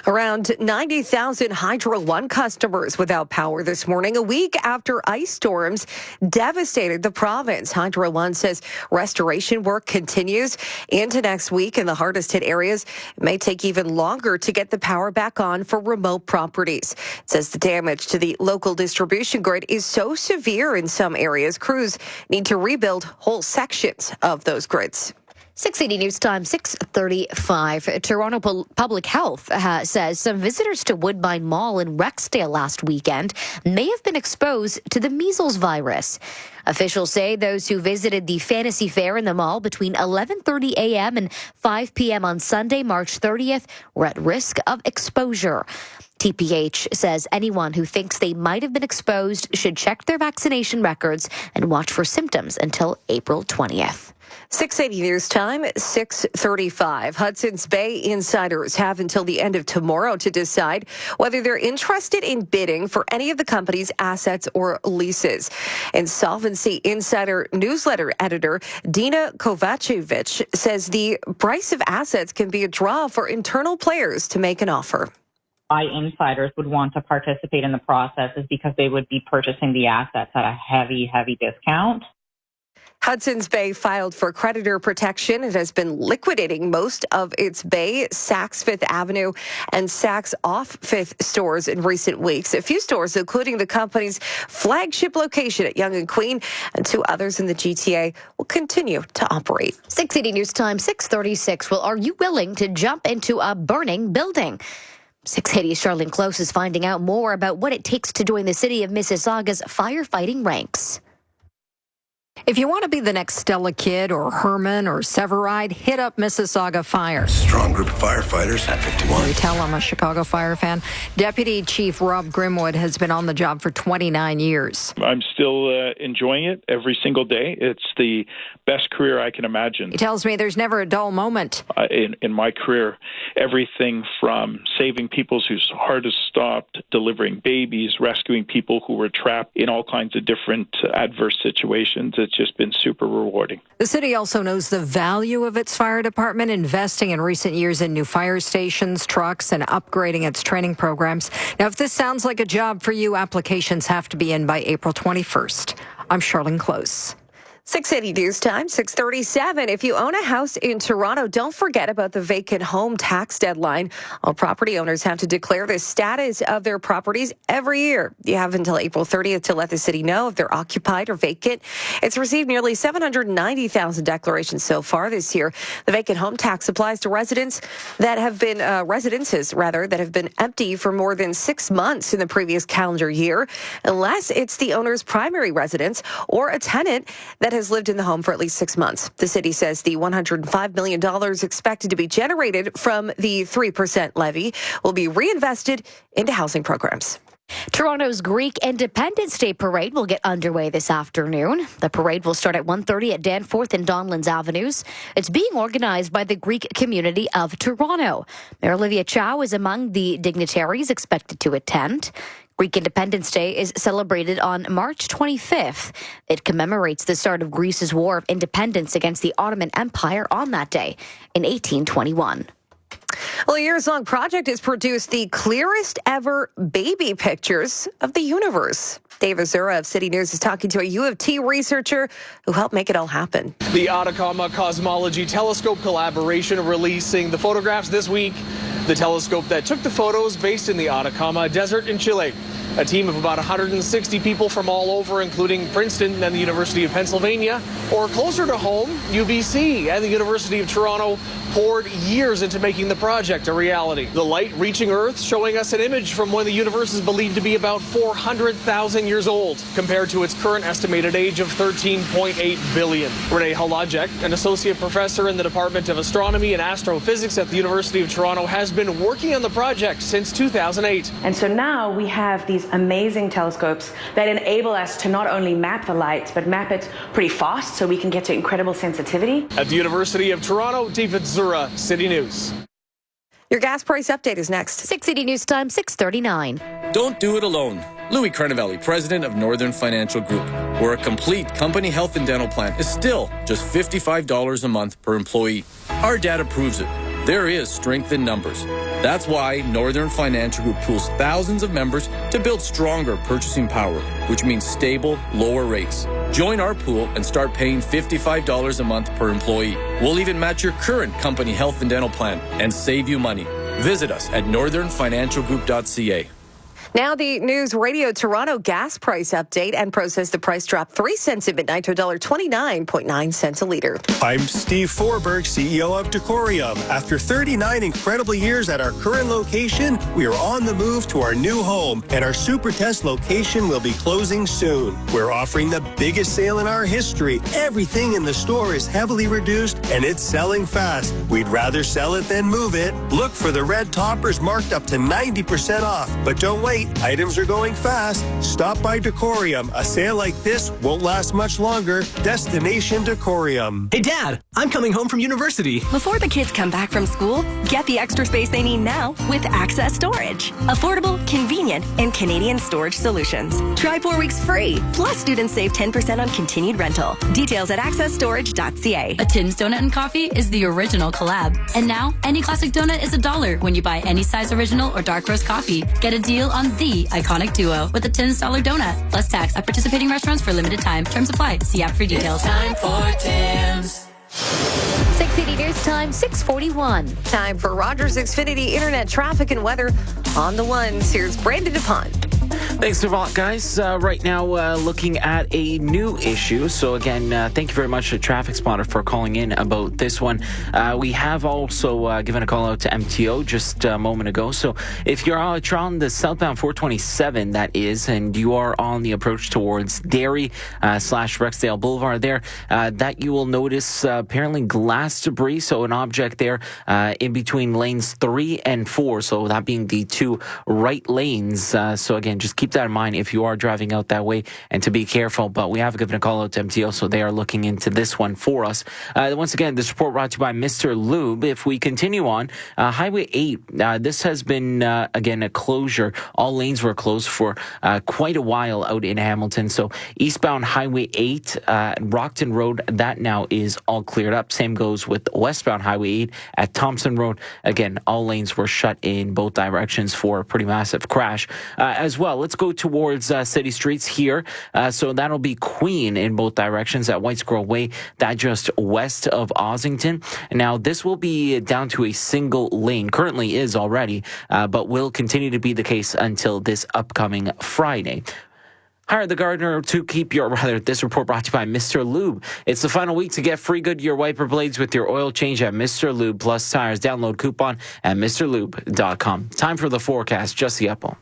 Around 90,000 Hydro One customers without power this morning, a week after ice storms devastated the province. Hydro One says restoration work continues into next week in the hardest hit areas. It may take even longer to get the power back on for remote properties. It says the damage to the local distribution grid is so severe in some areas, crews need to rebuild whole sections of those grids. 680 News Time, 6:35. Toronto Public Health says some visitors to Woodbine Mall in Rexdale last weekend may have been exposed to the measles virus. Officials say those who visited the Fantasy Fair in the mall between 11:30 a.m. and 5 p.m. on Sunday, March 30th, were at risk of exposure. TPH says anyone who thinks they might have been exposed should check their vaccination records and watch for symptoms until April 20th. 680 News Time, 6:35. Hudson's Bay insiders have until the end of tomorrow to decide whether they're interested in bidding for any of the company's assets or leases. Insolvency Insider newsletter editor Dina Kovacevic says the price of assets can be a draw for internal players to make an offer. Why insiders would want to participate in the process is because they would be purchasing the assets at a heavy discount. Hudson's Bay filed for creditor protection. It has been liquidating most of its Bay, Saks Fifth Avenue, and Saks Off Fifth stores in recent weeks. A few stores, including the company's flagship location at Yonge and Queen, and two others in the GTA, will continue to operate. 680 News Time, 6:36. Well, are you willing to jump into a burning building? 680's Charlene Close is finding out more about what it takes to join the city of Mississauga's firefighting ranks. If you want to be the next Stella Kidd or Herman or Severide, hit up Mississauga Fire. Strong group of firefighters at 51. You tell I'm a Chicago Fire fan. Deputy Chief Rob Grimwood has been on the job for 29 years. I'm still enjoying it every single day. It's the best career I can imagine. He tells me there's never a dull moment. In my career, everything from saving people whose heart has stopped, delivering babies, rescuing people who were trapped in all kinds of different adverse situations. It's just been super rewarding. The city also knows the value of its fire department, investing in recent years in new fire stations, trucks, and upgrading its training programs. Now, if this sounds like a job for you, applications have to be in by April 21st. I'm Charlene Close. 680 News Time, 6:37. If you own a house in Toronto, don't forget about the vacant home tax deadline. All property owners have to declare the status of their properties every year. You have until April 30th to let the city know if they're occupied or vacant. It's received nearly 790,000 declarations so far this year. The vacant home tax applies to residences that have been empty for more than 6 months in the previous calendar year, unless it's the owner's primary residence or a tenant that has lived in the home for at least 6 months. The city says the $105 million expected to be generated from the 3% levy will be reinvested into housing programs. Toronto's Greek Independence Day Parade will get underway this afternoon. The parade will start at 1:30 at Danforth and Donlands Avenues. It's being organized by the Greek community of Toronto. Mayor Olivia Chow is among the dignitaries expected to attend. Greek Independence Day is celebrated on March 25th. It commemorates the start of Greece's War of Independence against the Ottoman Empire on that day in 1821. Well, a years-long project has produced the clearest ever baby pictures of the universe. Dave Azura of City News is talking to a U of T researcher who helped make it all happen. The Atacama Cosmology Telescope collaboration releasing the photographs this week. The telescope that took the photos based in the Atacama Desert in Chile. A team of about 160 people from all over, including Princeton and the University of Pennsylvania, or closer to home, UBC and the University of Toronto, poured years into making the project a reality. The light reaching Earth showing us an image from when the universe is believed to be about 400,000 years old, compared to its current estimated age of 13.8 billion. Renee Halajek, an associate professor in the Department of Astronomy and Astrophysics at the University of Toronto, has been working on the project since 2008. And so now we have these amazing telescopes that enable us to not only map the light, but map it pretty fast so we can get to incredible sensitivity. At the University of Toronto, David Zura, City News. Your gas price update is next. 680 News Time, 6:39. Don't do it alone. Louis Carnevale, president of Northern Financial Group, where a complete company health and dental plan is still just $55 a month per employee. Our data proves it. There is strength in numbers. That's why Northern Financial Group pools thousands of members to build stronger purchasing power, which means stable, lower rates. Join our pool and start paying $55 a month per employee. We'll even match your current company health and dental plan and save you money. Visit us at northernfinancialgroup.ca. Now the News Radio Toronto gas price update. Enpro says the price dropped 3 cents at midnight to $1.29.9 a liter. I'm Steve Forberg, CEO of Decorium. After 39 incredible years at our current location, we are on the move to our new home, and our Super Test location will be closing soon. We're offering the biggest sale in our history. Everything in the store is heavily reduced, and it's selling fast. We'd rather sell it than move it. Look for the red toppers marked up to 90% off. But don't wait. Items are going fast. Stop by Decorium. A sale like this won't last much longer. Destination Decorium. Hey, Dad, I'm coming home from university. Before the kids come back from school, get the extra space they need now with Access Storage. Affordable, convenient, and Canadian storage solutions. Try 4 weeks free. Plus, students save 10% on continued rental. Details at accessstorage.ca. A Tim's Donut and Coffee is the original collab. And now, any classic donut is $1 when you buy any size original or dark roast coffee. Get a deal on the iconic duo with a $10 donut, plus tax at participating restaurants for limited time. Terms apply. See app for details. It's time for Tim's. 680 News Time, 6:41. Time for Rogers Xfinity Internet traffic and weather on the ones. Here's Brandon DuPont. Thanks a lot, guys. Right now, looking at a new issue. So again, thank you very much to Traffic Spotter for calling in about this one. We have also given a call out to MTO just a moment ago. So if you're on the southbound 427, that is, and you are on the approach towards Derry / Rexdale Boulevard there, that you will notice apparently glass debris. So an object there in between lanes 3 and 4. So that being the two right lanes. So again, just keep that in mind if you are driving out that way, and to be careful. But we have given a call out to MTO, so they are looking into this one for us. Once again, this report brought to you by Mr. Lube. If we continue on, Highway 8, this has been, again, a closure. All lanes were closed for quite a while out in Hamilton. So eastbound Highway 8, Rockton Road, that now is all cleared up. Same goes with westbound Highway 8 at Thompson Road. Again, all lanes were shut in both directions for a pretty massive crash. As well, let's go towards city streets here. So that'll be Queen in both directions at White Squirrel Way, that just west of Ossington. Now, this will be down to a single lane. Currently is already, but will continue to be the case until this upcoming Friday. Hire the gardener to keep this report brought to you by Mr. Lube. It's the final week to get free Goodyear wiper blades with your oil change at Mr. Lube plus tires. Download coupon at mrlube.com. Time for the forecast. Jesse Epple.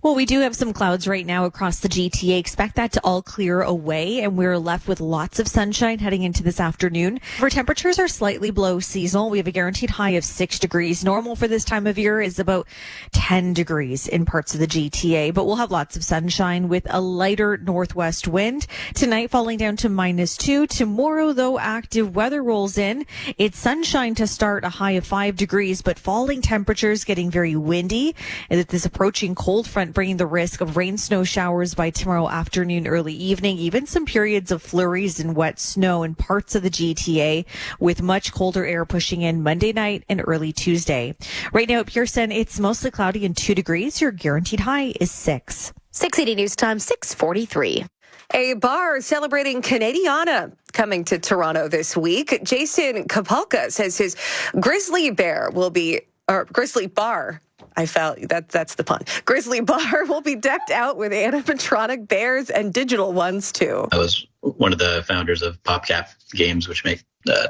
Well, we do have some clouds right now across the GTA. Expect that to all clear away, and we're left with lots of sunshine heading into this afternoon. Our temperatures are slightly below seasonal. We have a guaranteed high of 6 degrees. Normal for this time of year is about 10 degrees in parts of the GTA, but we'll have lots of sunshine with a lighter northwest wind. Tonight falling down to -2. Tomorrow, though, active weather rolls in. It's sunshine to start, a high of 5 degrees, but falling temperatures, getting very windy. And with this approaching cold front bringing the risk of rain snow showers by tomorrow afternoon, early evening, even some periods of flurries and wet snow in parts of the GTA, with much colder air pushing in Monday night and early Tuesday. Right now at Pearson, it's mostly cloudy and 2 degrees. Your guaranteed high is 6. 680 News Time, 6:43. A bar celebrating Canadiana coming to Toronto this week. Jason Kapalka says his grizzly bear will be Grizzly Bar. I felt that's the pun. Grizzly Bar will be decked out with animatronic bears and digital ones too. I was one of the founders of PopCap Games, which make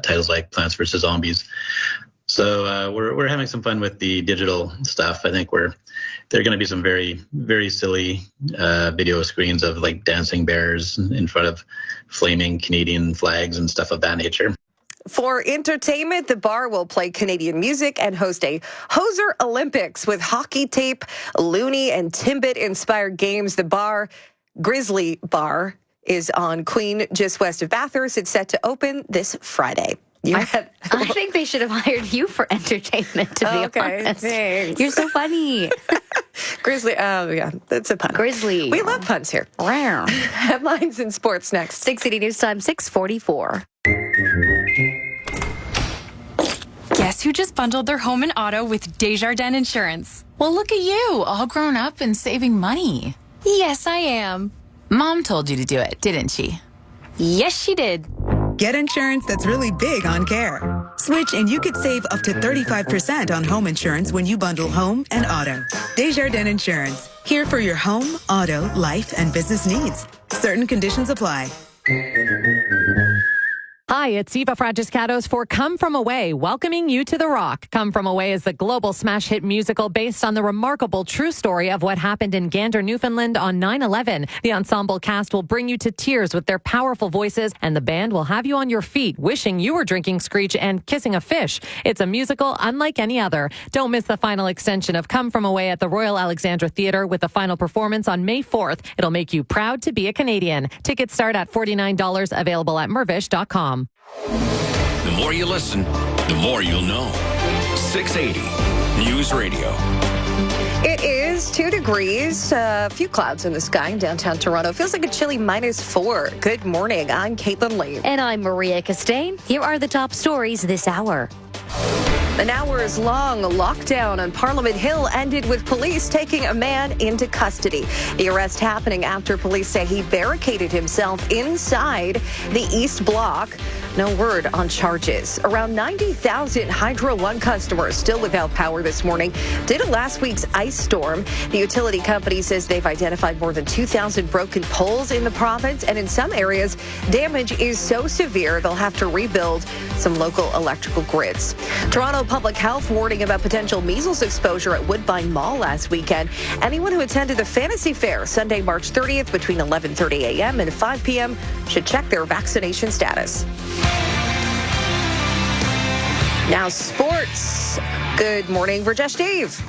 titles like Plants vs. Zombies. So we're having some fun with the digital stuff. I think there are going to be some very, very silly video screens of like dancing bears in front of flaming Canadian flags and stuff of that nature. For entertainment, the bar will play Canadian music and host a Hoser Olympics with hockey tape, Looney, and Timbit-inspired games. The bar, Grizzly Bar, is on Queen, just west of Bathurst. It's set to open this Friday. I think they should have hired you for entertainment, to be honest. Thanks. You're so funny. Grizzly, yeah, that's a pun. Grizzly. We love puns here. Wow. Headlines in sports next. 680 News Time, 644. Guess who just bundled their home and auto with Desjardins Insurance? Well, look at you, all grown up and saving money. Yes, I am. Mom told you to do it, didn't she? Yes, she did. Get insurance that's really big on care. Switch and you could save up to 35% on home insurance when you bundle home and auto. Desjardins Insurance. Here for your home, auto, life, and business needs. Certain conditions apply. Hi, it's Eva Fragiscatos for Come From Away, welcoming you to The Rock. Come From Away is the global smash hit musical based on the remarkable true story of what happened in Gander, Newfoundland on 9/11. The ensemble cast will bring you to tears with their powerful voices, and the band will have you on your feet, wishing you were drinking Screech and kissing a fish. It's a musical unlike any other. Don't miss the final extension of Come From Away at the Royal Alexandra Theatre with the final performance on May 4th. It'll make you proud to be a Canadian. Tickets start at $49, available at mervish.com. The more you listen, the more you'll know. 680 News Radio. It is 2 degrees, a few clouds in the sky in downtown Toronto. Feels like a chilly -4. Good morning. I'm Caitlin Lee. And I'm Maria Costain. Here are the top stories this hour. An hours-long lockdown on Parliament Hill ended with police taking a man into custody. The arrest happening after police say he barricaded himself inside the East Block. No word on charges. Around 90,000 Hydro One customers still without power this morning due to last week's ice storm. The utility company says they've identified more than 2,000 broken poles in the province, and in some areas, damage is so severe they'll have to rebuild some local electrical grids. Toronto Public Health warning about potential measles exposure at Woodbine Mall last weekend. Anyone who attended the Fantasy Fair Sunday, March 30th between 11:30 a.m. and 5 p.m. should check their vaccination status. Now sports. Good morning, Rajesh Dave.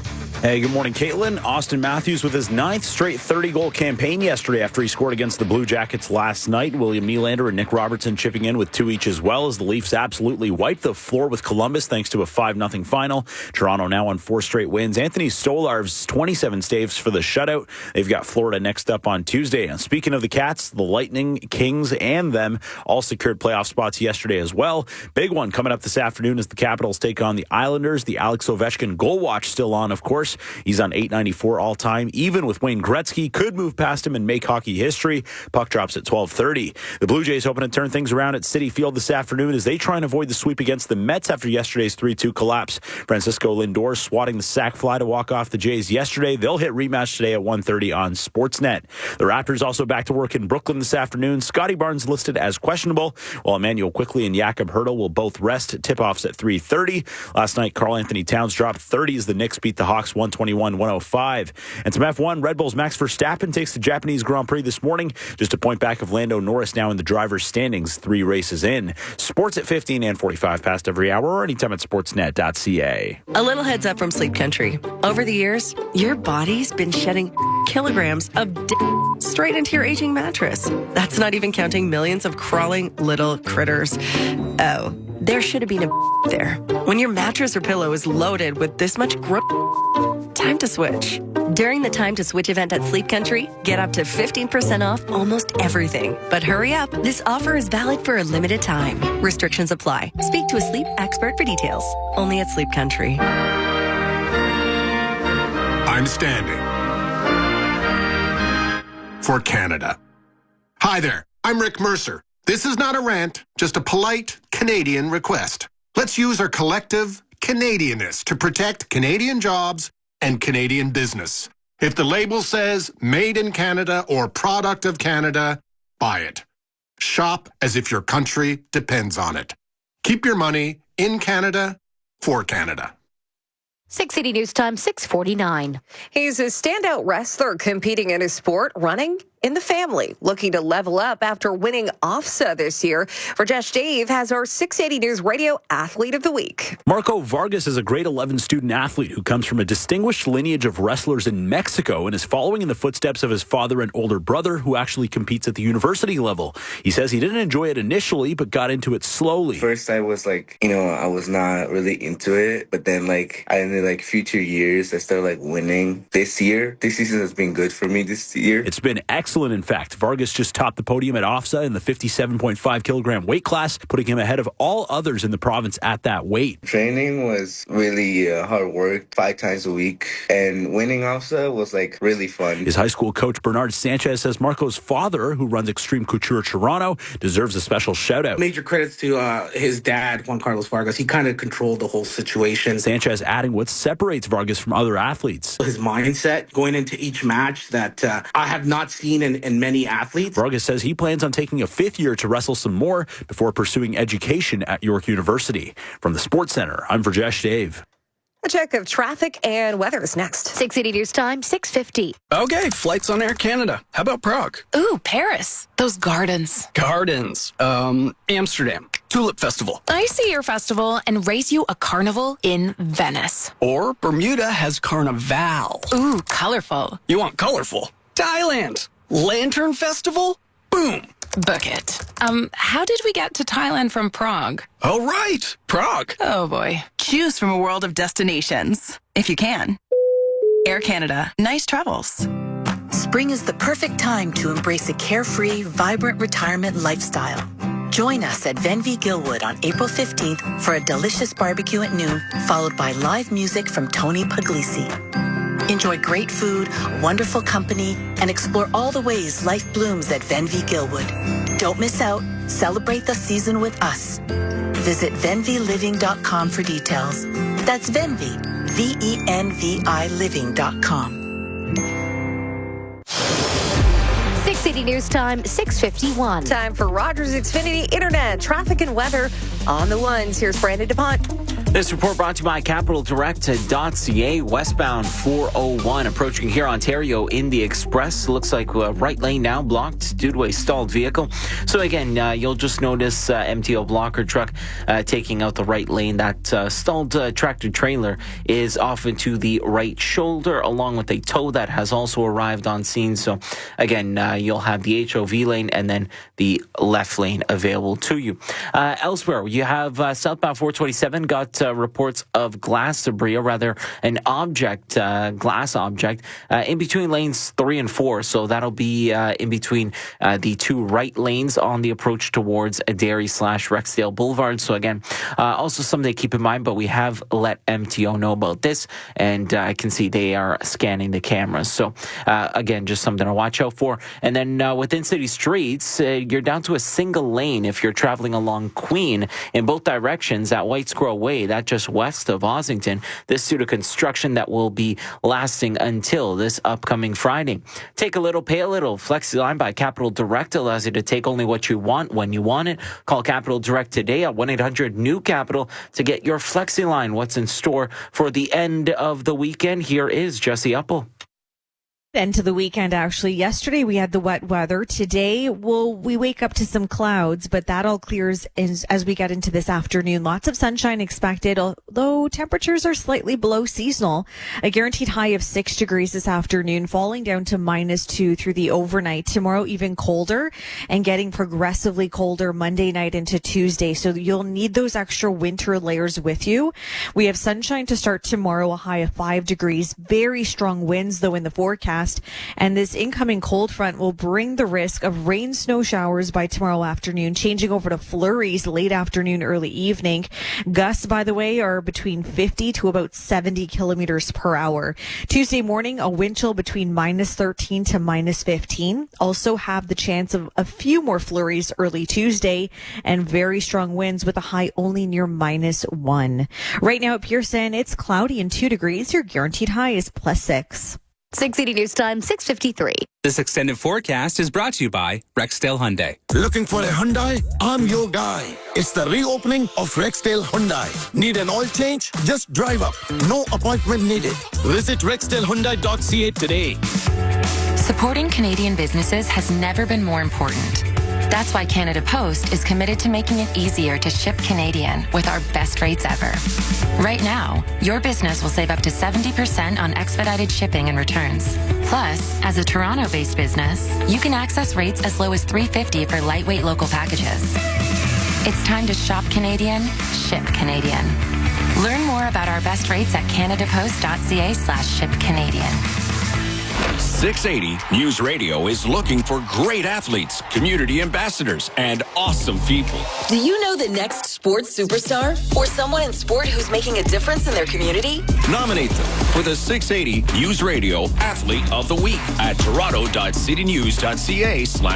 Hey, good morning, Caitlin. Austin Matthews with his 9th straight 30-goal campaign yesterday after he scored against the Blue Jackets last night. William Nylander and Nick Robertson chipping in with 2 each as well as the Leafs absolutely wiped the floor with Columbus thanks to a 5-0 final. Toronto now on 4 straight wins. Anthony Stolar's 27 saves for the shutout. They've got Florida next up on Tuesday. And speaking of the Cats, the Lightning, Kings, and them all secured playoff spots yesterday as well. Big one coming up this afternoon as the Capitals take on the Islanders. The Alex Ovechkin goal watch still on, of course. He's on 894 all-time, even with Wayne Gretzky. Could move past him and make hockey history. Puck drops at 12:30. The Blue Jays hoping to turn things around at Citi Field this afternoon as they try and avoid the sweep against the Mets after yesterday's 3-2 collapse. Francisco Lindor swatting the sac fly to walk off the Jays yesterday. They'll hit rematch today at 1:30 on Sportsnet. The Raptors also back to work in Brooklyn this afternoon. Scotty Barnes listed as questionable, while Emmanuel Quickley and Jakob Hertl will both rest. Tip-offs at 3:30. Last night, Karl Anthony Towns dropped 30 as the Knicks beat the Hawks 121-105. And some F1, Red Bull's Max Verstappen takes the Japanese Grand Prix this morning. Just a point back of Lando Norris now in the driver's standings, 3 races in. Sports at 15 and 45 past every hour or anytime at sportsnet.ca. A little heads up from Sleep Country. Over the years, your body's been shedding kilograms of straight into your aging mattress. That's not even counting millions of crawling little critters. Oh, there should have been a there. When your mattress or pillow is loaded with this much time to switch. During the Time to Switch event at Sleep Country, get up to 15% off almost everything. But hurry up, this offer is valid for a limited time. Restrictions apply. Speak to a sleep expert for details. Only at Sleep Country. I'm standing for Canada. Hi there, I'm Rick Mercer. This is not a rant, just a polite Canadian request. Let's use our collective Canadianness to protect Canadian jobs and Canadian business. If the label says made in Canada or product of Canada, buy it. Shop as if your country depends on it. Keep your money in Canada for Canada. 680 News Time, 6:49. He's a standout wrestler competing in his sport, running in the family, looking to level up after winning OFSA this year. Rajesh Dave has our 680 News Radio Athlete of the Week. Marco Vargas is a grade 11 student athlete who comes from a distinguished lineage of wrestlers in Mexico and is following in the footsteps of his father and older brother, who actually competes at the university level. He says he didn't enjoy it initially, but got into it slowly. First, I was I was not really into it, but then in future years, I started winning. This season has been good for me this year. It's been excellent. In fact, Vargas just topped the podium at OFSA in the 57.5 kilogram weight class, putting him ahead of all others in the province at that weight. Training was really hard work, 5 times a week, and winning OFSA was really fun. His high school coach Bernard Sanchez says Marco's father, who runs Extreme Couture Toronto, deserves a special shout out. Major credits to his dad, Juan Carlos Vargas. He kind of controlled the whole situation. Sanchez adding what separates Vargas from other athletes. His mindset going into each match that I have not seen in many athletes. Vargas says he plans on taking a 5th year to wrestle some more before pursuing education at York University. From the Sports Center, I'm Rajesh Dave. A check of traffic and weather is next. 680 News Time, 6:50. Okay, flights on Air Canada. How about Prague? Ooh, Paris. Those gardens. Gardens. Amsterdam. Tulip Festival. I see your festival and raise you a carnival in Venice. Or Bermuda has Carnival. Ooh, colorful. You want colorful? Thailand. Lantern Festival? Boom. Book it. How did we get to Thailand from Prague? Oh, right. Prague. Oh, boy. Choose from a world of destinations, if you can. Air Canada. Nice travels. Spring is the perfect time to embrace a carefree, vibrant retirement lifestyle. Join us at Venvi Gilwood on April 15th for a delicious barbecue at noon, followed by live music from Tony Puglisi. Enjoy great food, wonderful company, and explore all the ways life blooms at Venvi Gilwood. Don't miss out. Celebrate the season with us. Visit venviliving.com for details. That's Venvi, VENVI living.com. 680 News Time, 6:51. Time for Rogers Xfinity Internet, traffic and weather on the ones. Here's Brandon DuPont. This report brought to you by CapitalDirect.ca. Westbound 401 approaching here, Ontario in the Express. Looks like right lane now blocked due to a stalled vehicle. So again, you'll just notice MTO blocker truck taking out the right lane. That stalled tractor trailer is off into the right shoulder, along with a tow that has also arrived on scene. So again, you'll have the HOV lane and then the left lane available to you. Elsewhere, you have southbound 427 got reports of glass debris, or rather an object, glass object, in between lanes 3 and 4. So that'll be in between the 2 right lanes on the approach towards Derry/Rexdale Boulevard. So again, also something to keep in mind, but we have let MTO know about this, and I can see they are scanning the cameras. So again, just something to watch out for. And then within city streets, you're down to a single lane if you're traveling along Queen in both directions at White Squirrel Way. That just west of Ossington. This due to construction that will be lasting until this upcoming Friday. Take a little, pay a little. FlexiLine by Capital Direct allows you to take only what you want when you want it. Call Capital Direct today at 1-800-NEW-CAPITAL to get your FlexiLine. What's in store for the end of the weekend? Here is Jesse Uppel. End to the weekend, actually. Yesterday we had the wet weather. Today, we wake up to some clouds, but that all clears as we get into this afternoon. Lots of sunshine expected, although temperatures are slightly below seasonal. A guaranteed high of 6 degrees this afternoon, falling down to -2 through the overnight. Tomorrow, even colder, and getting progressively colder Monday night into Tuesday. So you'll need those extra winter layers with you. We have sunshine to start tomorrow, a high of 5 degrees. Very strong winds, though, in the forecast. forecast. And this incoming cold front will bring the risk of rain, snow showers by tomorrow afternoon, changing over to flurries late afternoon, early evening. Gusts, by the way, are between 50 to about 70 kilometers per hour. Tuesday morning, a wind chill between minus 13 to minus 15. Also have the chance of a few more flurries early Tuesday and very strong winds with a high only near minus 1. Right now at Pearson, it's cloudy and 2 degrees. Your guaranteed high is +6. 680 News Time, 6:53. This extended forecast is brought to you by Rexdale Hyundai. Looking for a Hyundai? I'm your guy. It's the reopening of Rexdale Hyundai. Need an oil change? Just drive up. No appointment needed. Visit rexdalehyundai.ca today. Supporting Canadian businesses has never been more important. That's why Canada Post is committed to making it easier to ship Canadian with our best rates ever. Right now, your business will save up to 70% on expedited shipping and returns. Plus, as a Toronto-based business, you can access rates as low as $3.50 for lightweight local packages. It's time to shop Canadian, ship Canadian. Learn more about our best rates at canadapost.ca/shipcanadian. 680 News Radio is looking for great athletes, community ambassadors, and awesome people. Do you know the next sports superstar? Or someone in sport who's making a difference in their community? Nominate them for the 680 News Radio Athlete of the Week at toronto.citynews.ca/